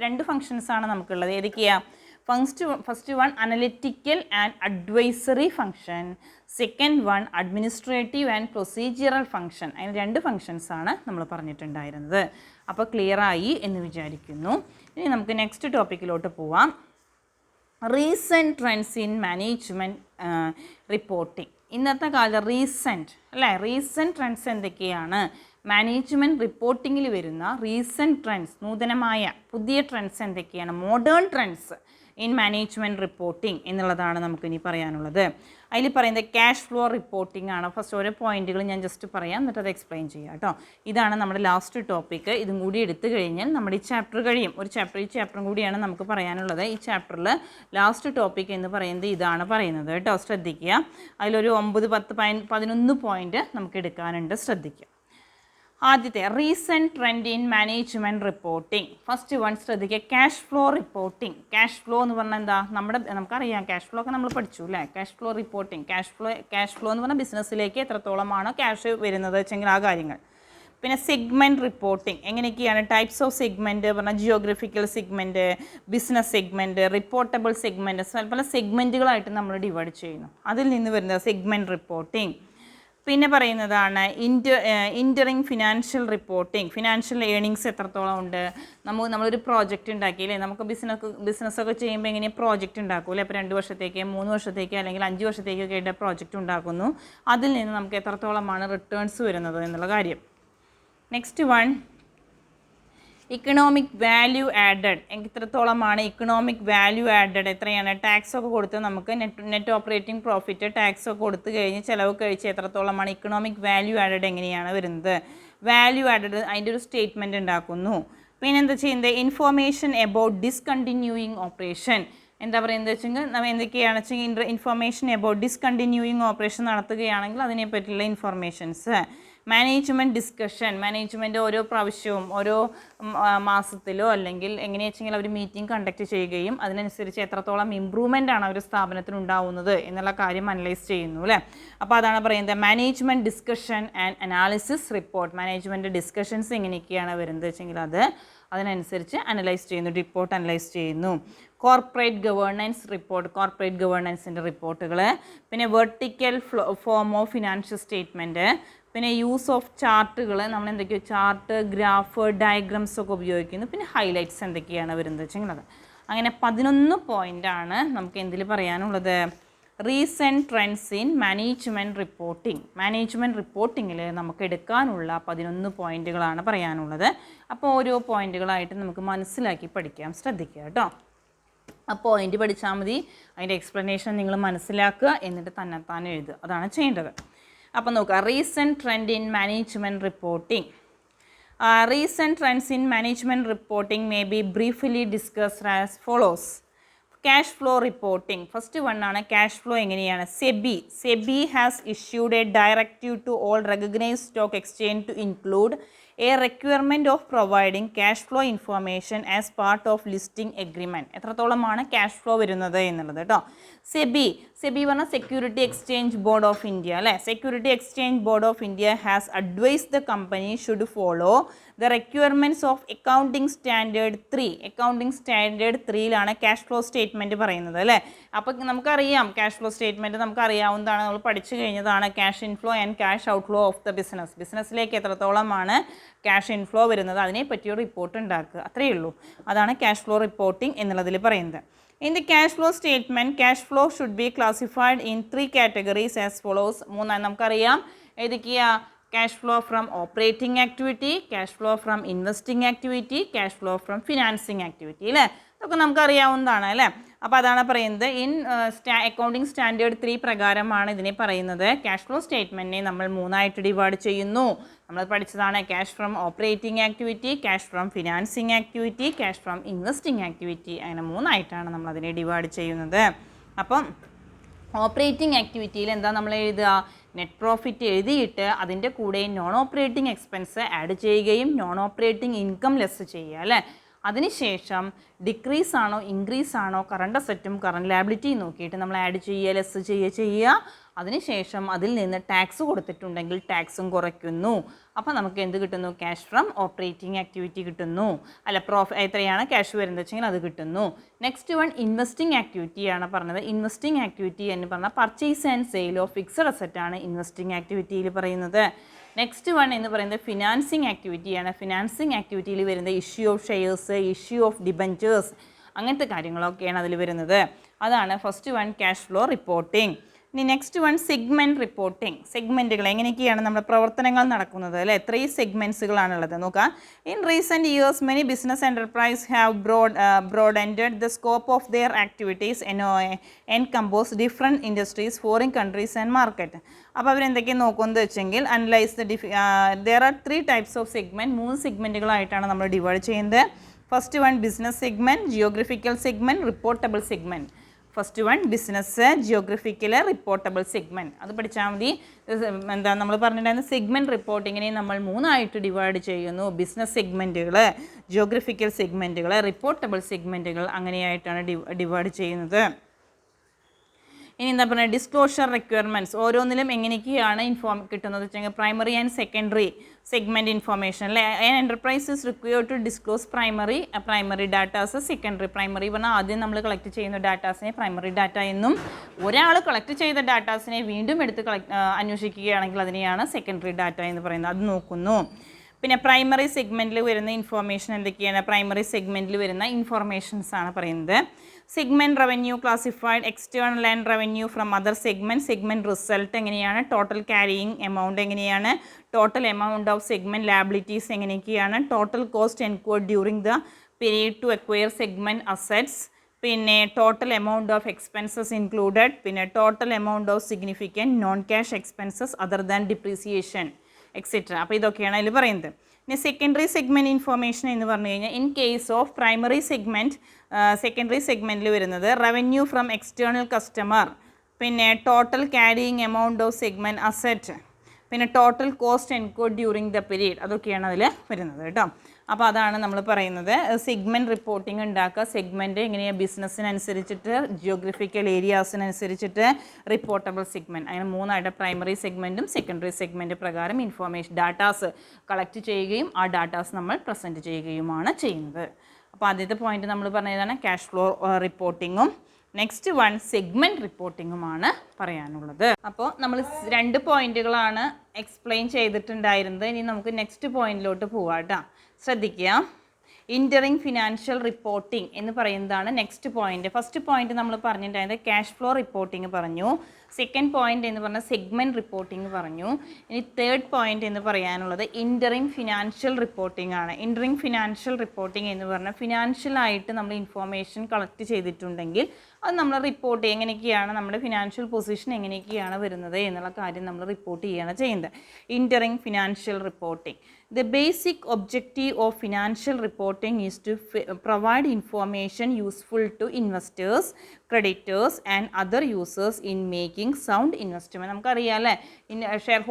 രണ്ട് ഫങ്ഷൻസാണ് നമുക്കുള്ളത്. ഏതൊക്കെയാണ്? First one analytical and advisory function, second one administrative and procedural function. അതിന് 2 ഫങ്ഷൻസാണ് നമ്മൾ പറഞ്ഞിട്ടുണ്ടായിരുന്നത്. അപ്പോൾ ക്ലിയറായി എന്ന് വിചാരിക്കുന്നു. ഇനി നമുക്ക് നെക്സ്റ്റ് ടോപ്പിക്കിലോട്ട് പോവാം. Recent trends in management reporting. ഇന്നത്തെ കാലത്ത് റീസെൻറ്റ് ട്രെൻഡ്സ് എന്തൊക്കെയാണ്, മാനേജ്മെൻറ്റ് റിപ്പോർട്ടിങ്ങിൽ വരുന്ന റീസെൻറ്റ് ട്രെൻഡ്സ്, നൂതനമായ പുതിയ ട്രെൻഡ്സ് എന്തൊക്കെയാണ്, modern trends in management reporting എന്നുള്ളതാണ് നമുക്കിനി പറയാനുള്ളത്. അതിൽ പറയുന്നത് ക്യാഷ് ഫ്ലോ റിപ്പോർട്ടിംഗ് ആണ്. ഫസ്റ്റ് ഓരോ പോയിന്റുകൾ ഞാൻ ജസ്റ്റ് പറയാം, എന്നിട്ട് അത് എക്സ്പ്ലെയിൻ ചെയ്യാം കേട്ടോ. ഇതാണ് നമ്മുടെ ലാസ്റ്റ് ടോപ്പിക്ക്. ഇതും കൂടി എടുത്തു കഴിഞ്ഞാൽ നമ്മുടെ ഈ ചാപ്റ്റർ കഴിയും. ഈ ചാപ്റ്ററും കൂടിയാണ് നമുക്ക് പറയാനുള്ളത്. ഈ ചാപ്റ്ററിൽ ലാസ്റ്റ് ടോപ്പിക് എന്ന് പറയുന്നത് ഇതാണ് പറയുന്നത് കേട്ടോ. ശ്രദ്ധിക്കുക. അതിലൊരു 9, 10, 11 പോയിന്റ് നമുക്ക് എടുക്കാനുണ്ട്. ശ്രദ്ധിക്കുക. ആദ്യത്തെ recent trend in management reporting. First one ശ്രദ്ധിക്കുക, cash flow reporting. Cash flow എന്ന് പറഞ്ഞാൽ എന്താ, നമുക്കറിയാം ക്യാഷ് ഫ്ലോ ഒക്കെ നമ്മൾ പഠിച്ചു അല്ലേ. Cash flow reporting, cash flow എന്ന് പറഞ്ഞാൽ ബിസിനസ്സിലേക്ക് എത്രത്തോളമാണോ ക്യാഷ് വരുന്നത് വെച്ചെങ്കിൽ ആ കാര്യങ്ങൾ. പിന്നെ സെഗ്മെൻറ്റ് റിപ്പോർട്ടിംഗ് എങ്ങനെയൊക്കെയാണ്, ടൈപ്സ് ഓഫ് സെഗ്മെൻറ്റ് പറഞ്ഞാൽ geographical segment, business segment, reportable segment, പല സെഗ്മെൻറ്റുകളായിട്ട് നമ്മൾ ഡിവൈഡ് ചെയ്യുന്നു. അതിൽ നിന്ന് വരുന്നത് സെഗ്മെൻറ്റ് റിപ്പോർട്ടിംഗ്. പിന്നെ പറയുന്നതാണ് ഇൻ്ററിങ് ഫിനാൻഷ്യൽ റിപ്പോർട്ടിംഗ്. ഫിനാൻഷ്യൽ ഏണിങ്സ് എത്രത്തോളം ഉണ്ട്, നമ്മളൊരു പ്രോജക്റ്റ് ഉണ്ടാക്കിയില്ലേ, നമുക്ക് ബിസിനസ്സൊക്കെ ചെയ്യുമ്പോൾ എങ്ങനെ പ്രോജക്റ്റ് ഉണ്ടാക്കൂല്ലേ. അപ്പോൾ 2 വർഷത്തേക്ക് 3 വർഷത്തേക്ക് അല്ലെങ്കിൽ 5 വർഷത്തേക്കൊക്കെ ആയിട്ട് പ്രോജക്റ്റ് ഉണ്ടാക്കുന്നു. അതിൽ നിന്ന് നമുക്ക് എത്രത്തോളമാണ് റിട്ടേൺസ് വരുന്നത് എന്നുള്ള കാര്യം. Next one economic value added. എത്രത്തോളമാണ് ഇക്കണോമിക് വാല്യൂ ആഡഡ്? എത്രയാണ്? ടാക്സ് ഒക്കെ കൊടുത്ത് നമുക്ക് നെറ്റ് ഓപ്പറേറ്റിംഗ് പ്രോഫിറ്റ് ടാക്സ് ഒക്കെ കൊടുത്തു കഴിഞ്ഞ് ചിലവ് കഴിച്ച് എത്രത്തോളമാണ് ഇക്കണോമിക് വാല്യൂ ആഡഡ് എങ്ങനെയാണ് വരുന്നത്? വാല്യൂ ആഡഡ് അതിൻ്റെ ഒരു സ്റ്റേറ്റ്മെൻറ്റ് ഉണ്ടാക്കുന്നു. പിന്നെ എന്താ ചെയ്യുന്നത്? Information about discontinuing operation. എന്താ പറയുന്നത് വെച്ചെങ്കിൽ നമ്മൾ എന്തൊക്കെയാണ് വെച്ചെങ്കിൽ ഇൻഫോർമേഷൻ എബൌട്ട് ഡിസ്കണ്ടിന്യൂയിങ് ഓപ്പറേഷൻ നടത്തുകയാണെങ്കിൽ അതിനെപ്പറ്റിയുള്ള ഇൻഫോർമേഷൻസ്. Management discussion. മാനേജ്മെൻറ്റ് ഓരോ പ്രാവശ്യവും ഓരോ മാസത്തിലോ അല്ലെങ്കിൽ എങ്ങനെയാ വെച്ചെങ്കിൽ അവർ മീറ്റിംഗ് കണ്ടക്ട് ചെയ്യുകയും അതിനനുസരിച്ച് എത്രത്തോളം ഇമ്പ്രൂവ്മെൻ്റ് ആണ് ഒരു സ്ഥാപനത്തിന് ഉണ്ടാവുന്നത് എന്നുള്ള കാര്യം അനലൈസ് ചെയ്യുന്നു അല്ലേ. അപ്പോൾ അതാണ് പറയുന്നത് management discussion and analysis report. Management discussions എങ്ങനെയൊക്കെയാണ് വരുന്നത് വെച്ചെങ്കിൽ അതിനനുസരിച്ച് അനലൈസ് ചെയ്യുന്നു, റിപ്പോർട്ട് അനലൈസ് ചെയ്യുന്നു. Corporate governance report. കോർപ്പറേറ്റ് ഗവേണൻസിൻ്റെ റിപ്പോർട്ടുകൾ. പിന്നെ vertical form of financial statement. പിന്നെ യൂസ് ഓഫ് ചാർട്ടുകൾ. നമ്മൾ എന്തൊക്കെയോ ചാർട്ട്, ഗ്രാഫ്, ഡയഗ്രംസ് ഒക്കെ ഉപയോഗിക്കുന്നു. പിന്നെ ഹൈലൈറ്റ്സ് എന്തൊക്കെയാണ് വരുന്നത് വെച്ചെങ്കിൽ അത്. അങ്ങനെ 11 പോയിൻ്റാണ് നമുക്ക് എന്തിൽ പറയാനുള്ളത്? Recent trends in management reporting. Management റിപ്പോർട്ടിങ്ങിൽ നമുക്ക് എടുക്കാനുള്ള 11 പോയിൻ്റുകളാണ് പറയാനുള്ളത്. അപ്പോൾ ഓരോ പോയിൻ്റുകളായിട്ട് നമുക്ക് മനസ്സിലാക്കി പഠിക്കാം. ശ്രദ്ധിക്കുക കേട്ടോ. ആ പോയിൻ്റ് പഠിച്ചാൽ മതി. അതിൻ്റെ എക്സ്പ്ലനേഷൻ നിങ്ങൾ മനസ്സിലാക്കുക, എന്നിട്ട് തന്നെത്താൻ എഴുതുക. അതാണ് ചെയ്യേണ്ടത്. അപ്പോൾ നോക്കുക, recent trend in management reporting. Recent trends in management reporting may be briefly discussed as follows. Cash flow reporting. First one ആണ് ക്യാഷ് ഫ്ലോ എങ്ങനെയാണ്? SEBI has issued a directive to all recognised stock exchange to include a requirement of providing cash flow information as part of listing agreement. എത്രത്തോളമാണ് cash flow വരുന്നത് എന്നുള്ളത് കേട്ടോ. SEBI പറഞ്ഞാൽ security exchange board of India അല്ലേ. Security exchange board of India has advised the company should follow the requirements of accounting standard 3. Accounting standard 3ലാണ് cash flow statement പറയുന്നത് അല്ലേ. അപ്പോൾ നമുക്കറിയാം ക്യാഷ് ഫ്ലോ സ്റ്റേറ്റ്മെൻറ്റ് നമുക്കറിയാവുന്നതാണ്, നമ്മൾ പഠിച്ചു കഴിഞ്ഞതാണ്. Cash inflow and cash outflow of the business. ബിസിനസ്സിലേക്ക് എത്രത്തോളമാണ് ക്യാഷ് ഇൻഫ്ലോ വരുന്നത് അതിനെപ്പറ്റിയൊരു റിപ്പോർട്ട് ഉണ്ടാക്കുക, അത്രയേ ഉള്ളൂ. അതാണ് ക്യാഷ് ഫ്ലോ റിപ്പോർട്ടിംഗ് എന്നുള്ളതിൽ പറയുന്നത്. In the cash flow statement, cash flow should be classified in 3 categories as follows. മൂന്നാണ് നമുക്കറിയാം ഏതൊക്കെയാ? Cash flow from operating activity, cash flow from investing activity, cash flow from financing activity അല്ലേ. ഇതൊക്കെ നമുക്കറിയാവുന്നതാണ് അല്ലേ. അപ്പോൾ അതാണ് പറയുന്നത് ഇൻ അക്കൗണ്ടിംഗ് സ്റ്റാൻഡേർഡ് 3 പ്രകാരമാണ് ഇതിനെ പറയുന്നത്. ക്യാഷ് ഫ്ലോ സ്റ്റേറ്റ്മെൻറ്റിനെ നമ്മൾ 3ആയിട്ട് ഡിവൈഡ് ചെയ്യുന്നു. നമ്മൾ പഠിച്ചതാണ് cash from operating activity, cash from financing activity, cash from investing activity. അങ്ങനെ 3ആയിട്ടാണ് നമ്മൾ അതിനെ ഡിവൈഡ് ചെയ്യുന്നത്. അപ്പം ഓപ്പറേറ്റിംഗ് ആക്ടിവിറ്റിയിൽ എന്താ നമ്മൾ എഴുതുക? നെറ്റ് പ്രോഫിറ്റ് എഴുതിയിട്ട് അതിൻ്റെ കൂടെ നോൺ ഓപ്പറേറ്റിംഗ് എക്സ്പെൻസ് ആഡ് ചെയ്യുകയും നോൺ ഓപ്പറേറ്റിംഗ് ഇൻകം ലെസ് ചെയ്യുക അല്ലേ. അതിനുശേഷം ഡിക്രീസ് ആണോ ഇൻക്രീസ് ആണോ കറണ്ട് അസറ്റും കറണ്ട് ലാബിലിറ്റിയും നോക്കിയിട്ട് നമ്മൾ ആഡ് ചെയ്യുക, ലെസ് ചെയ്യുക. അതിനുശേഷം അതിൽ നിന്ന് ടാക്സ് കൊടുത്തിട്ടുണ്ടെങ്കിൽ ടാക്സും കുറയ്ക്കുന്നു. അപ്പോൾ നമുക്ക് എന്ത് കിട്ടുന്നു? ക്യാഷ് ഫ്രം ഓപ്പറേറ്റിംഗ് ആക്ടിവിറ്റി കിട്ടുന്നു. അല്ല, എത്രയാണ് ക്യാഷ് വരുന്നത് വെച്ചെങ്കിൽ അത് കിട്ടുന്നു. നെക്സ്റ്റ് വൺ ഇൻവെസ്റ്റിംഗ് ആക്ടിവിറ്റിയാണ് പറഞ്ഞത്. ഇൻവെസ്റ്റിംഗ് ആക്ടിവിറ്റി എന്ന് പറഞ്ഞാൽ purchase and sale of fixed അസറ്റാണ് ഇൻവെസ്റ്റിംഗ് ആക്ടിവിറ്റിയിൽ പറയുന്നത്. നെക്സ്റ്റ് വൺ എന്ന് പറയുന്നത് ഫിനാൻസിങ് ആക്ടിവിറ്റിയാണ്. ഫിനാൻസിങ് ആക്ടിവിറ്റിയിൽ വരുന്നത് issue of shares, issue of debentures, അങ്ങനത്തെ കാര്യങ്ങളൊക്കെയാണ് അതിൽ വരുന്നത്. അതാണ് first one cash flow reporting. ഇനി നെക്സ്റ്റ് വൺ സെഗ്മെൻറ്റ് റിപ്പോർട്ടിംഗ്. സെഗ്മെൻറ്റുകൾ എങ്ങനെയൊക്കെയാണ് നമ്മുടെ പ്രവർത്തനങ്ങൾ നടക്കുന്നത് അല്ലേ. 3 സെഗ്മെൻറ്റ്സുകളാണുള്ളത്. നോക്കാം. In recent years many business enterprise have broadened the scope of their activities encompass different industries, foreign countries and market. അപ്പോൾ അവരെന്തൊക്കെയാണ് നോക്കുന്നത് വെച്ചെങ്കിൽ analyse the there are 3 types of segment. 3 സെഗ്മെൻറ്റുകളായിട്ടാണ് നമ്മൾ ഡിവൈഡ് ചെയ്യുന്നത്. First one business segment, geographical segment, reportable segment. First one business, geographical, reportable segment. അത് പഠിച്ചാൽ മതി. എന്താ നമ്മൾ പറഞ്ഞിട്ടുണ്ടായിരുന്ന സെഗ്മെൻറ്റ് റിപ്പോർട്ടിങ്ങിനെ നമ്മൾ 3ആയിട്ട് ഡിവൈഡ് ചെയ്യുന്നു. ബിസിനസ് സെഗ്മെൻറ്റുകൾ, ജിയോഗ്രഫിക്കൽ സെഗ്മെൻറ്റുകൾ, റിപ്പോർട്ടബിൾ സെഗ്മെൻറ്റുകൾ, അങ്ങനെയായിട്ടാണ് ഡിവൈഡ് ചെയ്യുന്നത്. ഇനി എന്താ പറയുക? Disclosure requirements. ഓരോന്നിലും എങ്ങനെയൊക്കെയാണ് കിട്ടുന്നത് വെച്ചെങ്കിൽ primary and secondary segment information അല്ലേ. Enterprise is required to disclose primary datas, secondary. Primary പറഞ്ഞാൽ ആദ്യം നമ്മൾ കളക്ട് ചെയ്യുന്ന ഡാറ്റാസിനെ പ്രൈമറി ഡാറ്റ എന്നും, ഒരാൾ കളക്ട് ചെയ്ത ഡാറ്റാസിനെ വീണ്ടും എടുത്ത് അന്വേഷിക്കുകയാണെങ്കിൽ അതിനെയാണ് സെക്കൻഡറി ഡാറ്റ എന്ന് പറയുന്നത്. അത് നോക്കുന്നു. പിന്നെ പ്രൈമറി സെഗ്മെൻറ്റിൽ വരുന്ന ഇൻഫോർമേഷൻ എന്തൊക്കെയാണ്? പ്രൈമറി സെഗ്മെൻറ്റിൽ വരുന്ന ഇൻഫോർമേഷൻസ് ആണ് പറയുന്നത്. Segment revenue classified external and revenue from other segment result എങ്ങനെയാണ്, ടോട്ടൽ ക്യാരിയിങ് എമൗണ്ട് എങ്ങനെയാണ്, total amount of segment liabilities എങ്ങനെയൊക്കെയാണ്, total cost incurred during the period to acquire segment assets, പിന്നെ total amount of expenses included, പിന്നെ total amount of significant non cash expenses other than depreciation etcetera. അപ്പോൾ ഇതൊക്കെയാണ് അതിൽ പറയുന്നത്. പിന്നെ secondary segment information എന്ന് പറഞ്ഞു കഴിഞ്ഞാൽ in case of primary segment secondary സെഗ്മെൻറ്റിൽ വരുന്നത് റവന്യൂ ഫ്രം എക്സ്റ്റേണൽ കസ്റ്റമർ, പിന്നെ total carrying amount of segment asset, പിന്നെ total cost incurred during the period, അതൊക്കെയാണ് അതിൽ വരുന്നത് കേട്ടോ. അപ്പോൾ അതാണ് നമ്മൾ പറയുന്നത്. സെഗ്മെൻറ്റ് റിപ്പോർട്ടിംഗ് ഉണ്ടാക്കുക. സെഗ്മെൻറ്റ് എങ്ങനെയാണ് ബിസിനസ്സിനനുസരിച്ചിട്ട്, ജിയോഗ്രഫിക്കൽ ഏരിയാസിനനുസരിച്ചിട്ട്, റിപ്പോർട്ടബിൾ സെഗ്മെൻറ്റ്, അങ്ങനെ മൂന്നായിട്ട് പ്രൈമറി സെഗ്മെൻറ്റും സെക്കൻഡറി സെഗ്മെൻറ്റ് പ്രകാരം ഇൻഫോർമേഷൻ ഡാറ്റാസ് കളക്ട് ചെയ്യുകയും ആ ഡാറ്റാസ് നമ്മൾ പ്രസൻറ്റ് ചെയ്യുകയുമാണ് ചെയ്യുന്നത്. അപ്പോൾ ആദ്യത്തെ പോയിന്റ് നമ്മൾ പറഞ്ഞതാണ് ക്യാഷ് ഫ്ലോ റിപ്പോർട്ടിങ്ങും നെക്സ്റ്റ് വൺ സെഗ്മെൻറ്റ് റിപ്പോർട്ടിങ്ങുമാണ് പറയാനുള്ളത്. അപ്പോൾ നമ്മൾ 2 പോയിന്റുകളാണ് എക്സ്പ്ലെയിൻ ചെയ്തിട്ടുണ്ടായിരുന്നത്. ഇനി നമുക്ക് നെക്സ്റ്റ് പോയിന്റിലോട്ട് പോവാം കേട്ടോ. ശ്രദ്ധിക്കുക, ഇൻ്ററിംഗ് ഫിനാൻഷ്യൽ റിപ്പോർട്ടിംഗ് എന്ന് പറയുന്നതാണ് നെക്സ്റ്റ് പോയിന്റ്. ഫസ്റ്റ് പോയിന്റ് നമ്മൾ പറഞ്ഞിട്ടുണ്ടായത് ക്യാഷ് ഫ്ലോ റിപ്പോർട്ടിംഗ് പറഞ്ഞു, സെക്കൻഡ് പോയിന്റ് എന്ന് പറഞ്ഞാൽ സെഗ്മെൻറ്റ് റിപ്പോർട്ടിംഗ് പറഞ്ഞു. ഇനി തേർഡ് പോയിന്റ് എന്ന് പറയാനുള്ളത് ഇൻ്ററിംഗ് ഫിനാൻഷ്യൽ റിപ്പോർട്ടിംഗ് ആണ്. ഇൻ്ററിംഗ് ഫിനാൻഷ്യൽ റിപ്പോർട്ടിംഗ് എന്ന് പറഞ്ഞാൽ ഫിനാൻഷ്യലായിട്ട് നമ്മൾ ഇൻഫോർമേഷൻ കളക്ട് ചെയ്തിട്ടുണ്ടെങ്കിൽ അത് നമ്മൾ റിപ്പോർട്ട് ചെയ്യുക, എങ്ങനെയൊക്കെയാണ് നമ്മുടെ ഫിനാൻഷ്യൽ പൊസിഷൻ എങ്ങനെയൊക്കെയാണ് വരുന്നത് എന്നുള്ള കാര്യം നമ്മൾ റിപ്പോർട്ട് ചെയ്യുകയാണ് ചെയ്യുന്നത്. Interim financial reporting. The basic objective of financial reporting is to provide information useful to investors, creditors and other users in making sound investment. നമുക്കറിയാം അല്ലേ, share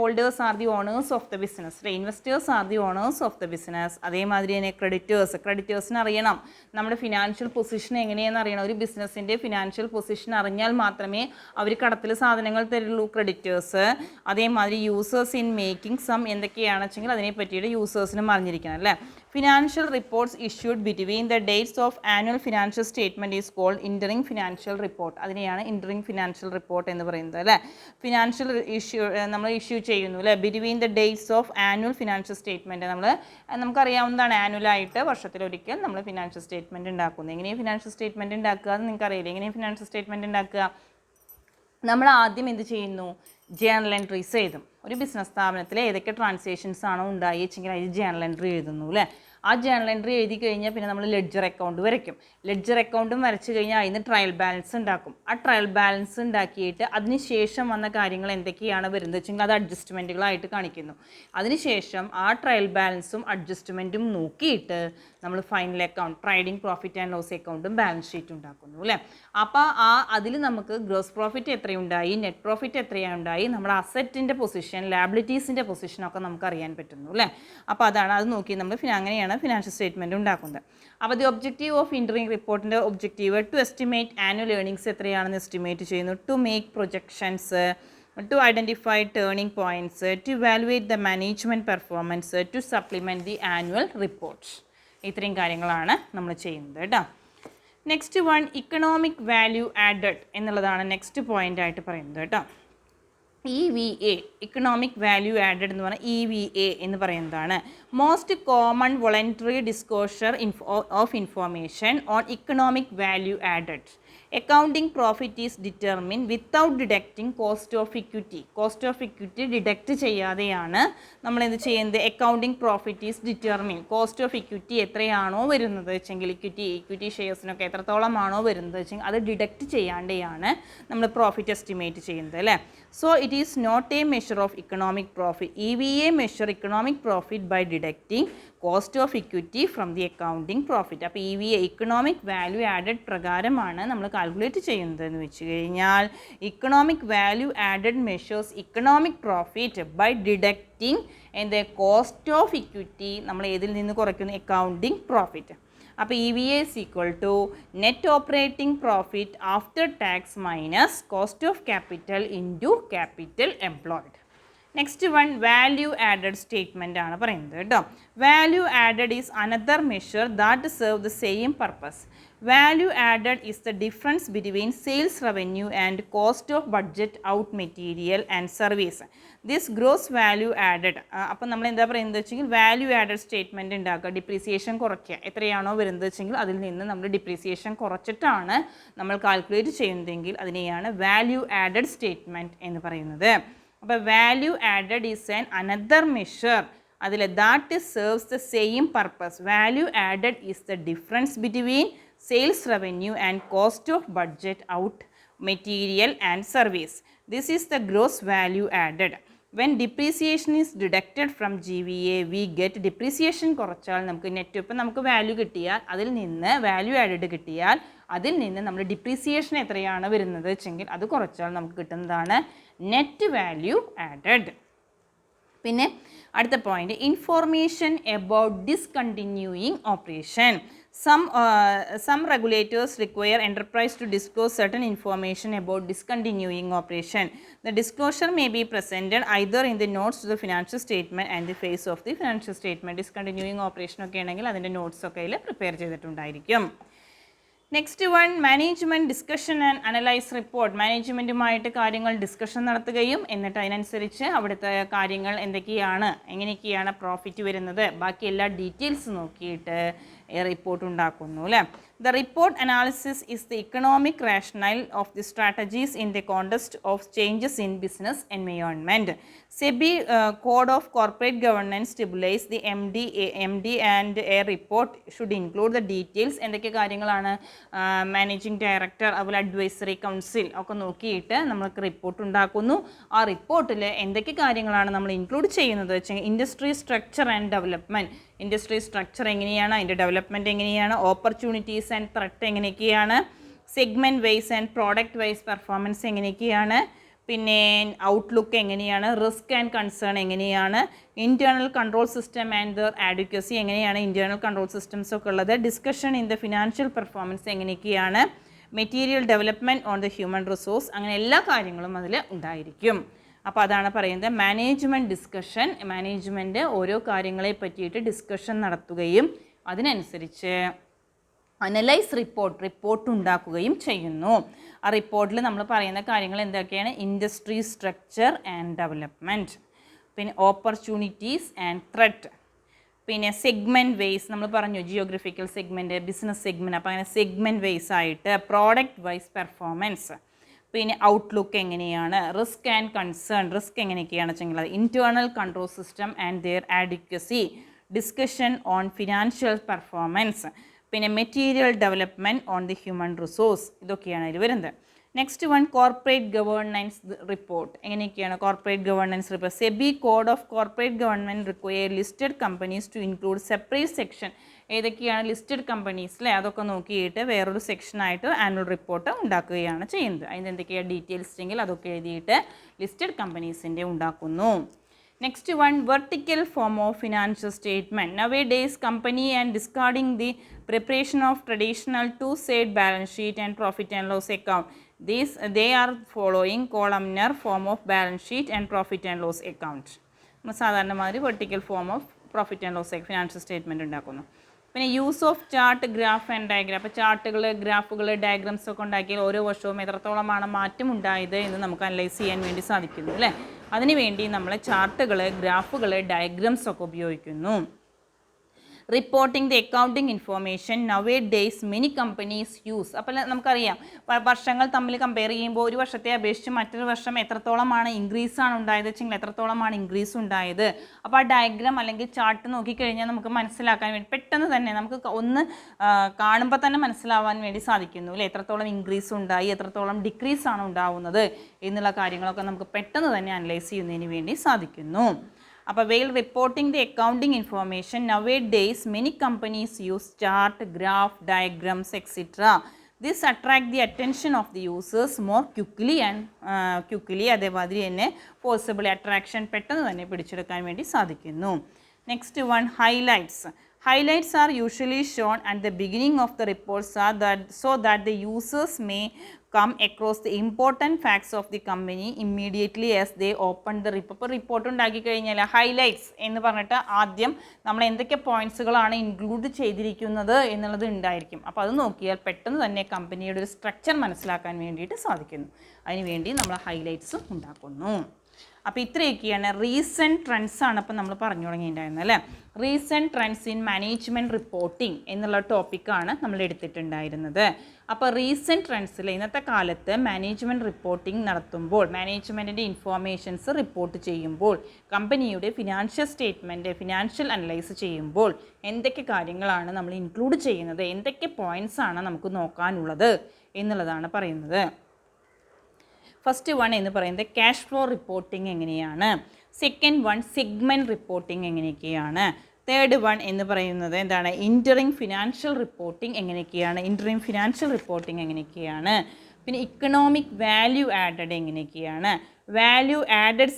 are the owners of the business, investors are the owners of the business. അതേമാതിരി തന്നെ ക്രെഡിറ്റേഴ്സിന് അറിയണം നമ്മുടെ financial position എങ്ങനെയാണെന്ന് അറിയണം. ഒരു ബിസിനസ്സിൻ്റെ ഫിനാൻഷ്യൽ പൊസിഷൻ അറിഞ്ഞാൽ മാത്രമേ അവർ കടത്തിൽ സാധനങ്ങൾ തരുള്ളൂ, ക്രെഡിറ്റേഴ്സ്. അതേമാതിരി യൂസേഴ്സ് ഇൻ മേക്കിംഗ് സം എന്തൊക്കെയാണെന്ന് വെച്ചെങ്കിൽ അതിനെ പറ്റിയിട്ട് യൂസേഴ്സിനും അറിഞ്ഞിരിക്കണം അല്ലേ. Financial reports issued between the dates of annual financial statement is called interim financial report. അതിനെയാണ് ഇൻ്ററിംഗ് ഫിനാൻഷ്യൽ റിപ്പോർട്ട് എന്ന് പറയുന്നത് അല്ലേ. ഫിനാൻഷ്യൽ നമ്മൾ ഇഷ്യൂ ചെയ്യുന്നു അല്ലേ between the dates of annual financial statement. നമുക്കറിയാവുന്നതാണ്, ആനുവലായിട്ട് വർഷത്തിലൊരിക്കൽ നമ്മൾ ഫിനാൻഷ്യൽ സ്റ്റേറ്റ്മെൻറ്റ് ഉണ്ടാക്കുന്നത്. എങ്ങനെയാണ് ഫിനാൻഷ്യൽ സ്റ്റേറ്റ്മെൻറ്റ് ഉണ്ടാക്കുക എന്ന് നിങ്ങൾക്കറിയില്ല. എങ്ങനെയാണ് ഫിനാൻഷ്യൽ സ്റ്റേറ്റ്മെൻറ്റ് ഉണ്ടാക്കുക? നമ്മൾ ആദ്യം എന്ത് ചെയ്യുന്നു, ജേണൽ എൻട്രീസ് എഴുതും. ഒരു ബിസിനസ് സ്ഥാപനത്തിൽ ഏതൊക്കെ ട്രാൻസാക്ഷൻസ് ആണോ ഉണ്ടായി വെച്ചെങ്കിൽ അതിൽ ജേണൽ എൻട്രി എഴുതുന്നു അല്ലേ. ആ ജേണൽ എൻട്രി എഴുതി കഴിഞ്ഞാൽ പിന്നെ നമ്മൾ ലെഡ്ജർ അക്കൗണ്ട് വരയ്ക്കും. ലെഡ്ജർ അക്കൗണ്ടും വരച്ച് കഴിഞ്ഞാൽ അതിന് ട്രയൽ ബാലൻസ് ഉണ്ടാക്കും. ആ ട്രയൽ ബാലൻസ് ഉണ്ടാക്കിയിട്ട് അതിന് ശേഷം വന്ന കാര്യങ്ങൾ എന്തൊക്കെയാണ് വരുന്നത് വെച്ചെങ്കിൽ അത് അഡ്ജസ്റ്റ്മെൻറ്റുകളായിട്ട് കാണിക്കുന്നു. അതിനുശേഷം ആ ട്രയൽ ബാലൻസും അഡ്ജസ്റ്റ്മെൻറ്റും നോക്കിയിട്ട് നമ്മൾ final account, trading profit and loss അക്കൗണ്ടും ബാലൻസ് ഷീറ്റ് ഉണ്ടാക്കുന്നു അല്ലേ. അപ്പോൾ അതിൽ നമുക്ക് ഗ്രോസ് പ്രോഫിറ്റ് എത്രയുണ്ടായി, നെറ്റ് പ്രോഫിറ്റ് എത്രയുണ്ടായി, നമ്മുടെ അസറ്റിൻ്റെ പൊസിഷൻ, ലാബിലിറ്റീസിൻ്റെ പൊസിഷനൊക്കെ നമുക്ക് അറിയാൻ പറ്റുന്നു അല്ലേ. അപ്പോൾ അത് നോക്കി നമ്മൾ അങ്ങനെയാണ് ഫിനാൻഷ്യൽ സ്റ്റേറ്റ്മെൻറ്റ് ഉണ്ടാക്കുന്നത്. അപ്പോൾ ദി ഒബ്ജക്റ്റീവ് ഓഫ് ഇൻ്ററിംഗ് റിപ്പോർട്ടിൻ്റെ objective to estimate annual earnings എത്രയാണെന്ന് എസ്റ്റിമേറ്റ് ചെയ്യുന്നു, to make projections, to identify turning points, to evaluate the management performance, to supplement the annual reports. ഇത്രയും കാര്യങ്ങളാണ് നമ്മൾ ചെയ്യുന്നത് കേട്ടോ. Next one economic value added എന്നുള്ളതാണ് next point ആയിട്ട് പറയുന്നത് കേട്ടോ. EVA, ഇക്കണോമിക് വാല്യൂ ആഡഡ് എന്ന് പറഞ്ഞാൽ EVA എന്ന് പറയുന്നതാണ് most common voluntary disclosure of information on economic value added. Accounting profit is determine without deducting cost of equity. Cost of equity deduct ചെയ്യാതെയാണ് നമ്മൾ എന്ത് ചെയ്യുന്നത്, accounting profit is determine. Cost of equity എത്രയാണോ വരുന്നത് വെച്ചെങ്കിൽ equity ഷെയർസിനൊക്കെ എത്രത്തോളമാണോ വരുന്നത് വെച്ചെങ്കിൽ അത് ഡിഡക്റ്റ് ചെയ്യാണ്ടെയാണ് നമ്മൾ പ്രോഫിറ്റ് എസ്റ്റിമേറ്റ് ചെയ്യുന്നത് അല്ലേ. So it is not a measure of economic profit. EVA measure economic profit by deducting cost of equity from the accounting profit. അപ്പോൾ EVA ഇക്കണോമിക് വാല്യൂ ആഡഡ് പ്രകാരമാണ് നമ്മൾ കാൽക്കുലേറ്റ് ചെയ്യുന്നത് എന്ന് വെച്ച് കഴിഞ്ഞാൽ economic value added measures economic profit by deducting the cost of equity. നമ്മൾ ഏതിൽ നിന്ന് കുറയ്ക്കുന്നു, അക്കൗണ്ടിംഗ് പ്രോഫിറ്റ്. അപ്പോൾ EVA is equal to net operating profit after tax minus cost of capital into capital employed. Next one value added statement ആണ് പറയുന്നത് കേട്ടോ. Value added is another measure that serve the same purpose. Value added is the difference between sales revenue and cost of budget out material and service. This gross value added, അപ്പം നമ്മൾ എന്താ പറയുന്നത് വെച്ചെങ്കിൽ value added statement ഉണ്ടാക്കുക, depreciation കുറയ്ക്കുക. എത്രയാണോ വരുന്നത് വെച്ചെങ്കിൽ അതിൽ നിന്ന് നമ്മൾ ഡിപ്രീസിയേഷൻ കുറച്ചിട്ടാണ് നമ്മൾ കാൽക്കുലേറ്റ് ചെയ്യുന്നതെങ്കിൽ അതിനെയാണ് വാല്യൂ ആഡഡ് സ്റ്റേറ്റ്മെൻറ്റ് എന്ന് പറയുന്നത്. അപ്പോൾ value added is an another measure, അതിൽ that serves the same purpose. Value added is the difference between sales revenue and cost of budget out material and service. This is the gross value added. When depreciation is deducted from GVA, we get depreciation കുറച്ചാൽ നമുക്ക് net, ഇപ്പം നമുക്ക് value കിട്ടിയാൽ അതിൽ നിന്ന് value added കിട്ടിയാൽ അതിൽ നിന്ന് നമ്മൾ ഡിപ്രീസിയേഷൻ എത്രയാണ് വരുന്നത് വെച്ചെങ്കിൽ അത് കുറച്ചാൽ നമുക്ക് കിട്ടുന്നതാണ് നെറ്റ് വാല്യൂ ആഡഡ്. പിന്നെ അടുത്ത point, information about discontinuing operation. Some regulators require enterprise to disclose certain information about discontinuing operation. The disclosure may be presented either in the notes to the financial statement and the face of the financial statement. Discontinuing operation ഒക്കെ ആണെങ്കിൽ അതിൻ്റെ notes ഒക്കെ അതിൽ prepare ചെയ്തിട്ടുണ്ടായിരിക്കും. Next one, management discussion and analyse report. മാനേജ്മെൻറ്റുമായിട്ട് കാര്യങ്ങൾ discussion നടത്തുകയും എന്നിട്ട് അതിനനുസരിച്ച് അവിടുത്തെ കാര്യങ്ങൾ എന്തൊക്കെയാണ്, എങ്ങനെയൊക്കെയാണ് പ്രോഫിറ്റ് വരുന്നത്, ബാക്കി എല്ലാ ഡീറ്റെയിൽസ് നോക്കിയിട്ട് റിപ്പോർട്ട് ഉണ്ടാക്കുന്നു അല്ലേ. The report analysis is the economic rationale of the strategies in the context of changes in business environment. SEBI Code of Corporate Governance stipulates the MD and a report should include the details. എന്തൊക്കെ കാര്യങ്ങളാണ് managing director അതുപോലെ advisory council ഒക്കെ നോക്കിയിട്ട് നമ്മൾക്ക് report ഉണ്ടാക്കുന്നു. ആ റിപ്പോർട്ടിൽ എന്തൊക്കെ കാര്യങ്ങളാണ് നമ്മൾ ഇൻക്ലൂഡ് ചെയ്യുന്നത് വെച്ചാൽ industry structure and development. Industry structure എങ്ങനെയാണ്, അതിൻ്റെ ഡെവലപ്മെൻറ്റ് എങ്ങനെയാണ്, ഓപ്പർച്യൂണിറ്റീസ് ആൻഡ് ത്രെട്ട് എങ്ങനെയൊക്കെയാണ്, segment wise and product wise performance എങ്ങനെയൊക്കെയാണ്, പിന്നെ ഔട്ട്ലുക്ക് എങ്ങനെയാണ്, റിസ്ക് ആൻഡ് കൺസേൺ എങ്ങനെയാണ്, internal control system and their advocacy എങ്ങനെയാണ്, ഇൻറ്റേർണൽ കൺട്രോൾ സിസ്റ്റംസ് ഒക്കെ ഉള്ളത്, discussion in the financial performance എങ്ങനെയൊക്കെയാണ്, material development on the human resource, അങ്ങനെ എല്ലാ കാര്യങ്ങളും അതിൽ ഉണ്ടായിരിക്കും. അപ്പോൾ അതാണ് പറയുന്നത് മാനേജ്മെൻറ്റ് ഡിസ്കഷൻ. മാനേജ്മെൻറ്റ് ഓരോ കാര്യങ്ങളെ പറ്റിയിട്ട് ഡിസ്കഷൻ നടത്തുകയും അതിനനുസരിച്ച് അനലൈസ് റിപ്പോർട്ട് ഉണ്ടാക്കുകയും ചെയ്യുന്നു. ആ റിപ്പോർട്ടിൽ നമ്മൾ പറയുന്ന കാര്യങ്ങൾ എന്തൊക്കെയാണ്, ഇൻഡസ്ട്രി സ്ട്രക്ചർ ആൻഡ് ഡെവലപ്മെൻറ്റ്, പിന്നെ ഓപ്പർച്യൂണിറ്റീസ് ആൻഡ് ത്രെറ്റ്, പിന്നെ സെഗ്മെൻറ്റ് വൈസ് നമ്മൾ പറഞ്ഞു ജിയോഗ്രഫിക്കൽ സെഗ്മെൻറ്റ്, ബിസിനസ് സെഗ്മെൻറ്റ്, അപ്പോൾ അങ്ങനെ സെഗ്മെൻറ്റ് വൈസ് ആയിട്ട് പ്രോഡക്റ്റ് വൈസ് പെർഫോമൻസ്, പിന്നെ ഔട്ട്ലുക്ക് എങ്ങനെയാണ്, റിസ്ക് ആൻഡ് കൺസേൺ, റിസ്ക് എങ്ങനെയൊക്കെയാണ് വെച്ചെങ്കിൽ അത്, internal control system and their advocacy, discussion on financial performance, പിന്നെ material development on the human resource, ഇതൊക്കെയാണ് ഇതിൽ വരുന്നത്. Next one, corporate governance report. എങ്ങനെയൊക്കെയാണ് corporate governance report? SEBI code of corporate government require listed companies to include separate section. ഏതൊക്കെയാണ് listed companies അല്ലേ, അതൊക്കെ നോക്കിയിട്ട് വേറൊരു സെക്ഷനായിട്ട് ആനുവൽ റിപ്പോർട്ട് ഉണ്ടാക്കുകയാണ് ചെയ്യുന്നത്. അതിന് എന്തൊക്കെയാണ് ഡീറ്റെയിൽസ് എങ്കിൽ അതൊക്കെ എഴുതിയിട്ട് ലിസ്റ്റഡ് കമ്പനീസിൻ്റെ ഉണ്ടാക്കുന്നു. Next one, vertical form of financial statement. Nowadays, company and discarding the preparation of traditional two-sided balance sheet and profit and loss account. They are following columnar form of balance sheet and profit and loss account. സാധാരണമാതിരി vertical form of profit and loss financial statement ഉണ്ടാക്കുന്നു. പിന്നെ use of chart, graph and diagram. അപ്പോൾ ചാർട്ടുകൾ, ഗ്രാഫുകൾ, diagrams ഒക്കെ ഉണ്ടാക്കിയാൽ ഓരോ വർഷവും എത്രത്തോളമാണ് മാറ്റം ഉണ്ടായത് എന്ന് നമുക്ക് അനലൈസ് ചെയ്യാൻ വേണ്ടി സാധിക്കുന്നു അല്ലേ. അതിനുവേണ്ടി നമ്മൾ ചാർട്ടുകൾ, ഗ്രാഫുകൾ, ഡയഗ്രാംസ് ഒക്കെ ഉപയോഗിക്കുന്നു. Reporting the accounting information nowadays many companies use. അപ്പോൾ നമുക്കറിയാം വർഷങ്ങൾ തമ്മിൽ കമ്പയർ ചെയ്യുമ്പോൾ ഒരു വർഷത്തെ അപേക്ഷിച്ച് മറ്റൊരു വർഷം എത്രത്തോളമാണ് ഇൻക്രീസാണ് ഉണ്ടായത് വെച്ചെങ്കിൽ എത്രത്തോളമാണ് ഇൻക്രീസ് ഉണ്ടായത്. അപ്പോൾ ആ ഡയഗ്രാം അല്ലെങ്കിൽ ചാർട്ട് നോക്കിക്കഴിഞ്ഞാൽ നമുക്ക് മനസ്സിലാക്കാൻ വേണ്ടി പെട്ടെന്ന് തന്നെ നമുക്ക് ഒന്ന് കാണുമ്പോൾ തന്നെ മനസ്സിലാവാൻ വേണ്ടി സാധിക്കുന്നു അല്ലേ, എത്രത്തോളം ഇൻക്രീസ് ഉണ്ടായി, എത്രത്തോളം ഡിക്രീസ് ആണ് ഉണ്ടാവുന്നത് എന്നുള്ള കാര്യങ്ങളൊക്കെ നമുക്ക് പെട്ടെന്ന് തന്നെ അനലൈസ് ചെയ്യുന്നതിന് വേണ്ടി സാധിക്കുന്നു. അപ്പോൾ while reporting the accounting information nowadays many companies use chart, graph, diagrams etcetera. This attract the attention of the users more quickly അതേമാതിരി തന്നെ ഫോഴ്സിബിളി അട്രാക്ഷൻ പെട്ടെന്ന് തന്നെ പിടിച്ചെടുക്കാൻ വേണ്ടി സാധിക്കുന്നു. Next one, highlights. Highlights are usually shown at the beginning of the reports so that the users may come across the important facts of the company immediately as they open the report. അപ്പോൾ report ഉണ്ടാക്കി കഴിഞ്ഞാൽ highlights എന്ന് പറഞ്ഞിട്ട് ആദ്യം നമ്മൾ എന്തൊക്കെ പോയിന്റ്സുകളാണ് include ചെയ്തിരിക്കുന്നത് എന്നുള്ളത് ഉണ്ടായിരിക്കും. അപ്പോൾ അത് നോക്കിയാൽ പെട്ടെന്ന് തന്നെ കമ്പനിയുടെ ഒരു സ്ട്രക്ചർ മനസ്സിലാക്കാൻ വേണ്ടിയിട്ട് സാധിക്കുന്നു. അതിനുവേണ്ടി നമ്മൾ ഹൈലൈറ്റ്സും ഉണ്ടാക്കുന്നു. അപ്പോൾ ഇത്രയൊക്കെയാണ് റീസെൻറ്റ് ട്രെൻഡ്സാണ് അപ്പോൾ നമ്മൾ പറഞ്ഞു തുടങ്ങിയിട്ടുണ്ടായിരുന്നത് അല്ലേ. Recent trends in management reporting എന്നുള്ള ടോപ്പിക്കാണ് നമ്മൾ എടുത്തിട്ടുണ്ടായിരുന്നത്. അപ്പോൾ റീസെൻറ്റ് ട്രെൻഡ്സിൽ ഇന്നത്തെ കാലത്ത് മാനേജ്മെൻറ്റ് റിപ്പോർട്ടിംഗ് നടത്തുമ്പോൾ, മാനേജ്മെൻറ്റിൻ്റെ ഇൻഫോർമേഷൻസ് റിപ്പോർട്ട് ചെയ്യുമ്പോൾ, കമ്പനിയുടെ ഫിനാൻഷ്യൽ സ്റ്റേറ്റ്മെൻറ്റ്, ഫിനാൻഷ്യൽ അനലൈസ് ചെയ്യുമ്പോൾ എന്തൊക്കെ കാര്യങ്ങളാണ് നമ്മൾ ഇൻക്ലൂഡ് ചെയ്യുന്നത്, എന്തൊക്കെ പോയിൻറ്റ്സാണ് നമുക്ക് നോക്കാനുള്ളത് എന്നുള്ളതാണ് പറയുന്നത്. ഫസ്റ്റ് വൺ എന്ന് പറയുന്നത് ക്യാഷ് ഫ്ലോ റിപ്പോർട്ടിംഗ് എങ്ങനെയാണ്, സെക്കൻഡ് വൺ സെഗ്മെൻറ്റ് റിപ്പോർട്ടിംഗ് എങ്ങനെയൊക്കെയാണ്, തേർഡ് വൺ എന്ന് പറയുന്നത് എന്താണ് ഇൻറ്ററിം ഫിനാൻഷ്യൽ റിപ്പോർട്ടിംഗ് എങ്ങനെയൊക്കെയാണ്, ഇൻറ്ററിം ഫിനാൻഷ്യൽ റിപ്പോർട്ടിംഗ് എങ്ങനെയൊക്കെയാണ്, പിന്നെ ഇക്കണോമിക് വാല്യൂ ആഡഡ് എങ്ങനെയൊക്കെയാണ്, വാല്യൂ ആഡഡ്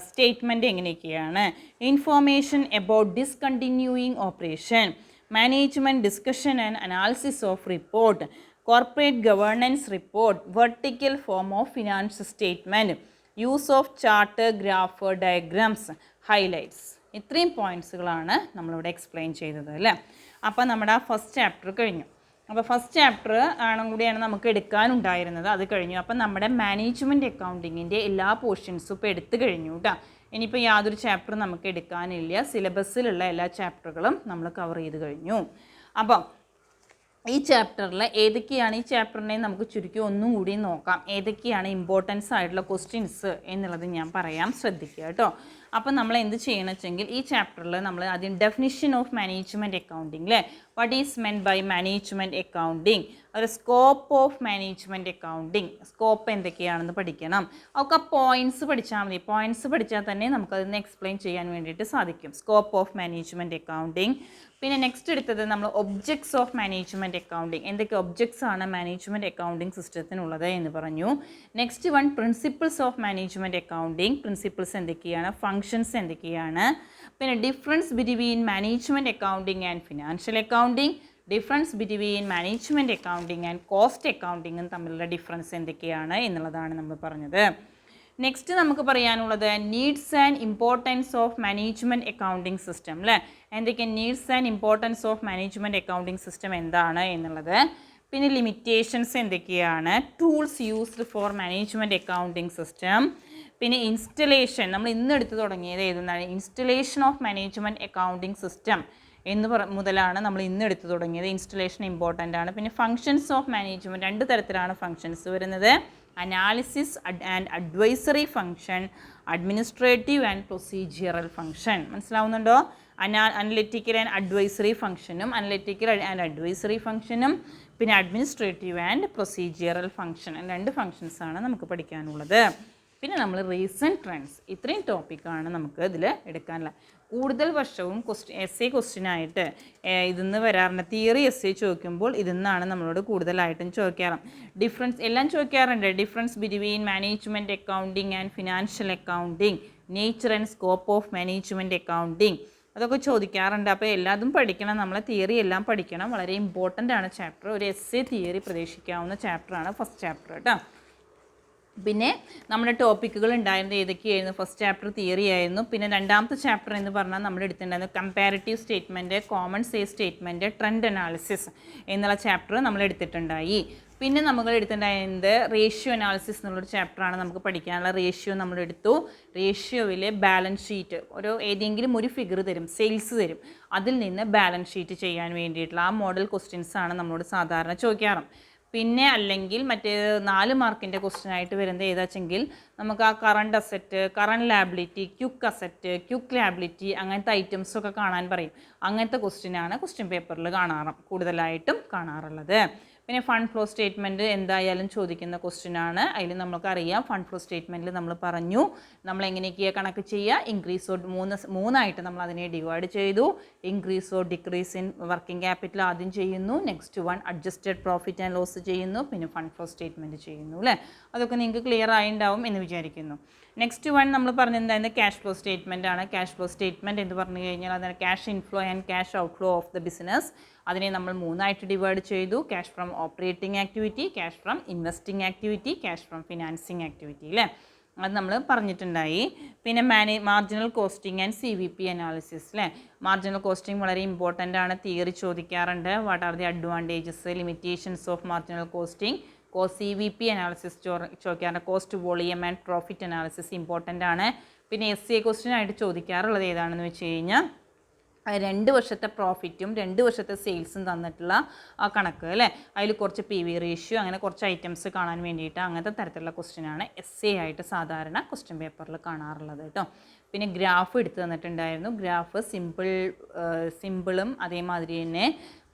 സ്റ്റേറ്റ്മെൻറ്റ് എങ്ങനെയൊക്കെയാണ്, information about discontinuing operation, management discussion and analysis of report, corporate governance report, vertical form of finance statement, use of charter, graph, diagrams, highlights. ഇത്രയും പോയിൻറ്റ്സുകളാണ് നമ്മളിവിടെ explain ചെയ്തത് അല്ലേ. അപ്പോൾ നമ്മുടെ first chapter കഴിഞ്ഞു. അപ്പോൾ ഫസ്റ്റ് ചാപ്റ്റർ കൂടിയാണ് നമുക്ക് എടുക്കാനുണ്ടായിരുന്നത്, അത് കഴിഞ്ഞു. അപ്പം നമ്മുടെ മാനേജ്മെൻറ്റ് അക്കൗണ്ടിങ്ങിൻ്റെ എല്ലാ പോർഷൻസും ഇപ്പോൾ എടുത്തു കഴിഞ്ഞു കേട്ടോ. ഇനിയിപ്പോൾ യാതൊരു ചാപ്റ്റർ നമുക്ക് എടുക്കാനില്ല, സിലബസിലുള്ള എല്ലാ ചാപ്റ്ററുകളും നമ്മൾ കവർ ചെയ്ത് കഴിഞ്ഞു. അപ്പം ഈ ചാപ്റ്ററിൽ ഏതൊക്കെയാണ്, ഈ ചാപ്റ്ററിനെ നമുക്ക് ചുരുക്കി ഒന്നും കൂടി നോക്കാം, ഏതൊക്കെയാണ് ഇമ്പോർട്ടൻസ് ആയിട്ടുള്ള ക്വസ്റ്റ്യൻസ് എന്നുള്ളത് ഞാൻ പറയാം, ശ്രദ്ധിക്കുക കേട്ടോ. അപ്പം നമ്മൾ എന്ത് ചെയ്യണം വെച്ചെങ്കിൽ ഈ ചാപ്റ്ററിൽ നമ്മൾ ആദ്യം ഡെഫിനിഷൻ ഓഫ് മാനേജ്മെൻറ്റ് അക്കൗണ്ടിങ് അല്ലേ, what is meant by management accounting, ഒരു scope of management accounting, scope എന്തൊക്കെയാണെന്ന് പഠിക്കണം. ഒക്കെ പോയിൻറ്റ്സ് പഠിച്ചാൽ മതി, പോയിൻറ്റ്സ് പഠിച്ചാൽ തന്നെ നമുക്കതിന് എക്സ്പ്ലെയിൻ ചെയ്യാൻ വേണ്ടിയിട്ട് സാധിക്കും. Scope of management accounting. പിന്നെ നെക്സ്റ്റ് എടുത്തത് നമ്മൾ ഒബ്ജക്ട്സ് ഓഫ് മാനേജ്മെൻറ്റ് അക്കൗണ്ടിങ്, എന്തൊക്കെ ഒബ്ജക്ട്സ് ആണ് മാനേജ്മെൻറ്റ് അക്കൗണ്ടിങ് സിസ്റ്റത്തിനുള്ളത് എന്ന് പറഞ്ഞു. Next one principles of management accounting, principles എന്തൊക്കെയാണ്, ഫങ്ഷൻസ് എന്തൊക്കെയാണ്, പിന്നെ difference between management accounting and financial accounting, difference between management accounting and cost അക്കൗണ്ടിങ്ങും തമ്മിലുള്ള ഡിഫറൻസ് എന്തൊക്കെയാണ് എന്നുള്ളതാണ് നമ്മൾ പറഞ്ഞത്. നെക്സ്റ്റ് നമുക്ക് പറയാനുള്ളത് needs and importance of management accounting system അല്ലേ, എന്തൊക്കെ needs and importance of management accounting system എന്താണ് എന്നുള്ളത്. പിന്നെ ലിമിറ്റേഷൻസ് എന്തൊക്കെയാണ്, tools used for management accounting system, പിന്നെ ഇൻസ്റ്റലേഷൻ നമ്മൾ ഇന്ന് എടുത്തു തുടങ്ങിയത് ഏതെന്നാണ്, installation of management accounting system മുതലാണ് നമ്മൾ ഇന്ന് എടുത്തു തുടങ്ങിയത്. ഇൻസ്റ്റലേഷൻ ഇമ്പോർട്ടൻ്റ് ആണ്. പിന്നെ ഫങ്ഷൻസ് ഓഫ് മാനേജ്മെൻറ്റ്, രണ്ട് തരത്തിലാണ് ഫങ്ഷൻസ് വരുന്നത്, analysis and advisory function, administrative and procedural function. മനസ്സിലാവുന്നുണ്ടോ? അനലിറ്റിക്കൽ ആൻഡ് അഡ്വൈസറി ഫങ്ഷനും, അനലിറ്റിക്കൽ ആൻഡ് അഡ്വൈസറി ഫങ്ഷനും, പിന്നെ അഡ്മിനിസ്ട്രേറ്റീവ് ആൻഡ് പ്രൊസീജിയറൽ ഫങ്ഷൻ, രണ്ട് ഫങ്ഷൻസാണ് നമുക്ക് പഠിക്കാനുള്ളത്. പിന്നെ നമ്മൾ റീസെൻറ്റ് ട്രെൻഡ്സ്, ഇത്രയും ടോപ്പിക്കാണ് നമുക്ക് ഇതിൽ എടുക്കാനുള്ളത്. കൂടുതൽ വർഷവും എസ് ക്വസ്റ്റ്യനായിട്ട് ഇതിന്ന് വരാറുണ്ട്. തിയറി എസ് ചോദിക്കുമ്പോൾ ഇതിന്നാണ് നമ്മളോട് കൂടുതലായിട്ടും ചോദിക്കാറ്. ഡിഫറൻസ് എല്ലാം ചോദിക്കാറുണ്ട്, difference between management accounting and financial accounting, nature and scope of management accounting, അതൊക്കെ ചോദിക്കാറുണ്ട്. അപ്പോൾ എല്ലാതും പഠിക്കണം, നമ്മളെ തിയറി എല്ലാം പഠിക്കണം, വളരെ ഇമ്പോർട്ടൻ്റ് ആണ് ചാപ്റ്റർ. ഒരു എസ് തിയറി പ്രതീക്ഷിക്കാവുന്ന ചാപ്റ്ററാണ് ഫസ്റ്റ് ചാപ്റ്റർ കേട്ടോ. പിന്നെ നമ്മുടെ ടോപ്പിക്കുകൾ ഉണ്ടായിരുന്നത് ഏതൊക്കെയായിരുന്നു, ഫസ്റ്റ് ചാപ്റ്റർ തിയറി ആയിരുന്നു. പിന്നെ രണ്ടാമത്തെ ചാപ്റ്റർ എന്ന് പറഞ്ഞാൽ നമ്മൾ എടുത്തിട്ടുണ്ടായിരുന്നു comparative statement, common says statement, trend analysis എന്നുള്ള ചാപ്റ്റർ നമ്മൾ എടുത്തിട്ടുണ്ടായി. പിന്നെ നമ്മൾ എടുത്തിട്ടുണ്ടായിരുന്നത് റേഷ്യോ അനാലിസിസ് എന്നുള്ളൊരു ചാപ്റ്ററാണ് നമുക്ക് പഠിക്കാനുള്ള. റേഷ്യോ നമ്മൾ എടുത്തു. റേഷ്യോയിൽ ബാലൻസ് ഷീറ്റ്, ഏതെങ്കിലും ഒരു ഫിഗർ തരും, സെയിൽസ് തരും, അതിൽ നിന്ന് ബാലൻസ് ഷീറ്റ് ചെയ്യാൻ വേണ്ടിയിട്ടുള്ള ആ മോഡൽ ക്വസ്റ്റ്യൻസാണ് നമ്മളോട് സാധാരണ ചോദിക്കാറ്. പിന്നെ അല്ലെങ്കിൽ മറ്റേ 4 മാർക്കിൻ്റെ ക്വസ്റ്റ്യൻ ആയിട്ട് വരുന്നത് ഏതാച്ചെങ്കിൽ നമുക്ക് ആ current asset, current liability, quick asset, quick liability അങ്ങനത്തെ ഐറ്റംസൊക്കെ കാണാൻ പറയും. അങ്ങനത്തെ ക്വസ്റ്റ്യനാണ് ക്വസ്റ്റ്യൻ പേപ്പറിൽ കൂടുതലായിട്ടും കാണാറുള്ളത്. പിന്നെ ഫണ്ട് ഫ്ലോ സ്റ്റേറ്റ്മെൻറ്റ് എന്തായാലും ചോദിക്കുന്ന ക്വസ്റ്റ്യനാണ്. അതിൽ നമുക്കറിയാം ഫണ്ട് ഫ്ലോ സ്റ്റേറ്റ്മെൻറ്റിൽ നമ്മൾ പറഞ്ഞു നമ്മൾ എങ്ങനെയൊക്കെയാണ് കണക്ക് ചെയ്യുക. ഇൻക്രീസ് ഓർ മൂന്നായിട്ട് നമ്മൾ അതിനെ ഡിവൈഡ് ചെയ്തു. Increase or decrease in working capital ആദ്യം ചെയ്യുന്നു. Next one adjusted profit and loss ചെയ്യുന്നു. പിന്നെ ഫണ്ട് ഫ്ലോ സ്റ്റേറ്റ്മെൻറ്റ് ചെയ്യുന്നു അല്ലേ. അതൊക്കെ നിങ്ങൾക്ക് ക്ലിയർ ആയിട്ടുണ്ടാവും എന്ന് വിചാരിക്കുന്നു. നെക്സ്റ്റ് വൺ നമ്മൾ പറഞ്ഞെന്തായിരുന്നു, ക്യാഷ് ഫ്ലോ സ്റ്റേറ്റ്മെൻറ്റ് ആണ്. ക്യാഷ് ഫ്ലോ സ്റ്റേറ്റ്മെൻറ്റ് എന്ന് പറഞ്ഞു കഴിഞ്ഞാൽ അതാണ് cash inflow and cash outflow of the business. അതിനെ നമ്മൾ 3ആയിട്ട് ഡിവൈഡ് ചെയ്തു. Cash from operating activity, cash from investing activity, cash from financing activity അല്ലേ, അത് നമ്മൾ പറഞ്ഞിട്ടുണ്ടായി. പിന്നെ marginal costing and CVP analysis അല്ലേ. മാർജിനൽ കോസ്റ്റിംഗ് വളരെ ഇമ്പോർട്ടൻ്റ് ആണ്, തിയറി ചോദിക്കാറുണ്ട്. What are the advantages, limitations of marginal costing. CVP analysis ചോദിക്കാറുണ്ട്. Cost volume and profit analysis important ആണ്. പിന്നെ SCA ക്വസ്റ്റ്യൻ ആയിട്ട് ചോദിക്കാറുള്ളത് ഏതാണെന്ന് വെച്ച് കഴിഞ്ഞാൽ 2 വർഷത്തെ പ്രോഫിറ്റും 2 വർഷത്തെ സെയിൽസും തന്നിട്ടുള്ള ആ കണക്ക് അല്ലേ, അതിൽ കുറച്ച് PV റേഷ്യോ അങ്ങനെ കുറച്ച് ഐറ്റംസ് കാണാൻ വേണ്ടിയിട്ട് അങ്ങനത്തെ തരത്തിലുള്ള ക്വസ്റ്റ്യനാണ് SCA ആയിട്ട് സാധാരണ ക്വസ്റ്റ്യൻ പേപ്പറിൽ കാണാറുള്ളത് കേട്ടോ. പിന്നെ ഗ്രാഫ് എടുത്ത് തന്നിട്ടുണ്ടായിരുന്നു. ഗ്രാഫ് സിമ്പിളും അതേമാതിരി തന്നെ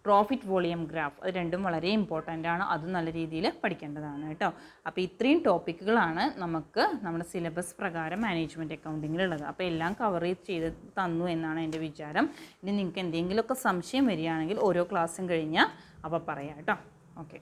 പ്രോഫിറ്റ് വോളിയം ഗ്രാഫ്, അത് രണ്ടും വളരെ ഇമ്പോർട്ടൻ്റ് ആണ്, അത് നല്ല രീതിയിൽ പഠിക്കേണ്ടതാണ് കേട്ടോ. അപ്പോൾ ഇത്രയും ടോപ്പിക്കുകളാണ് നമുക്ക് നമ്മുടെ സിലബസ് പ്രകാരം മാനേജ്മെൻറ്റ് അക്കൗണ്ടിങ്ങിലുള്ളത്. അപ്പോൾ എല്ലാം കവർ ചെയ്ത് തന്നു എന്നാണ് എൻ്റെ വിചാരം. ഇനി നിങ്ങൾക്ക് എന്തെങ്കിലുമൊക്കെ സംശയം വരികയാണെങ്കിൽ ഓരോ ക്ലാസ്സും കഴിഞ്ഞാൽ അപ്പോൾ പറയാം കേട്ടോ. ഓക്കെ.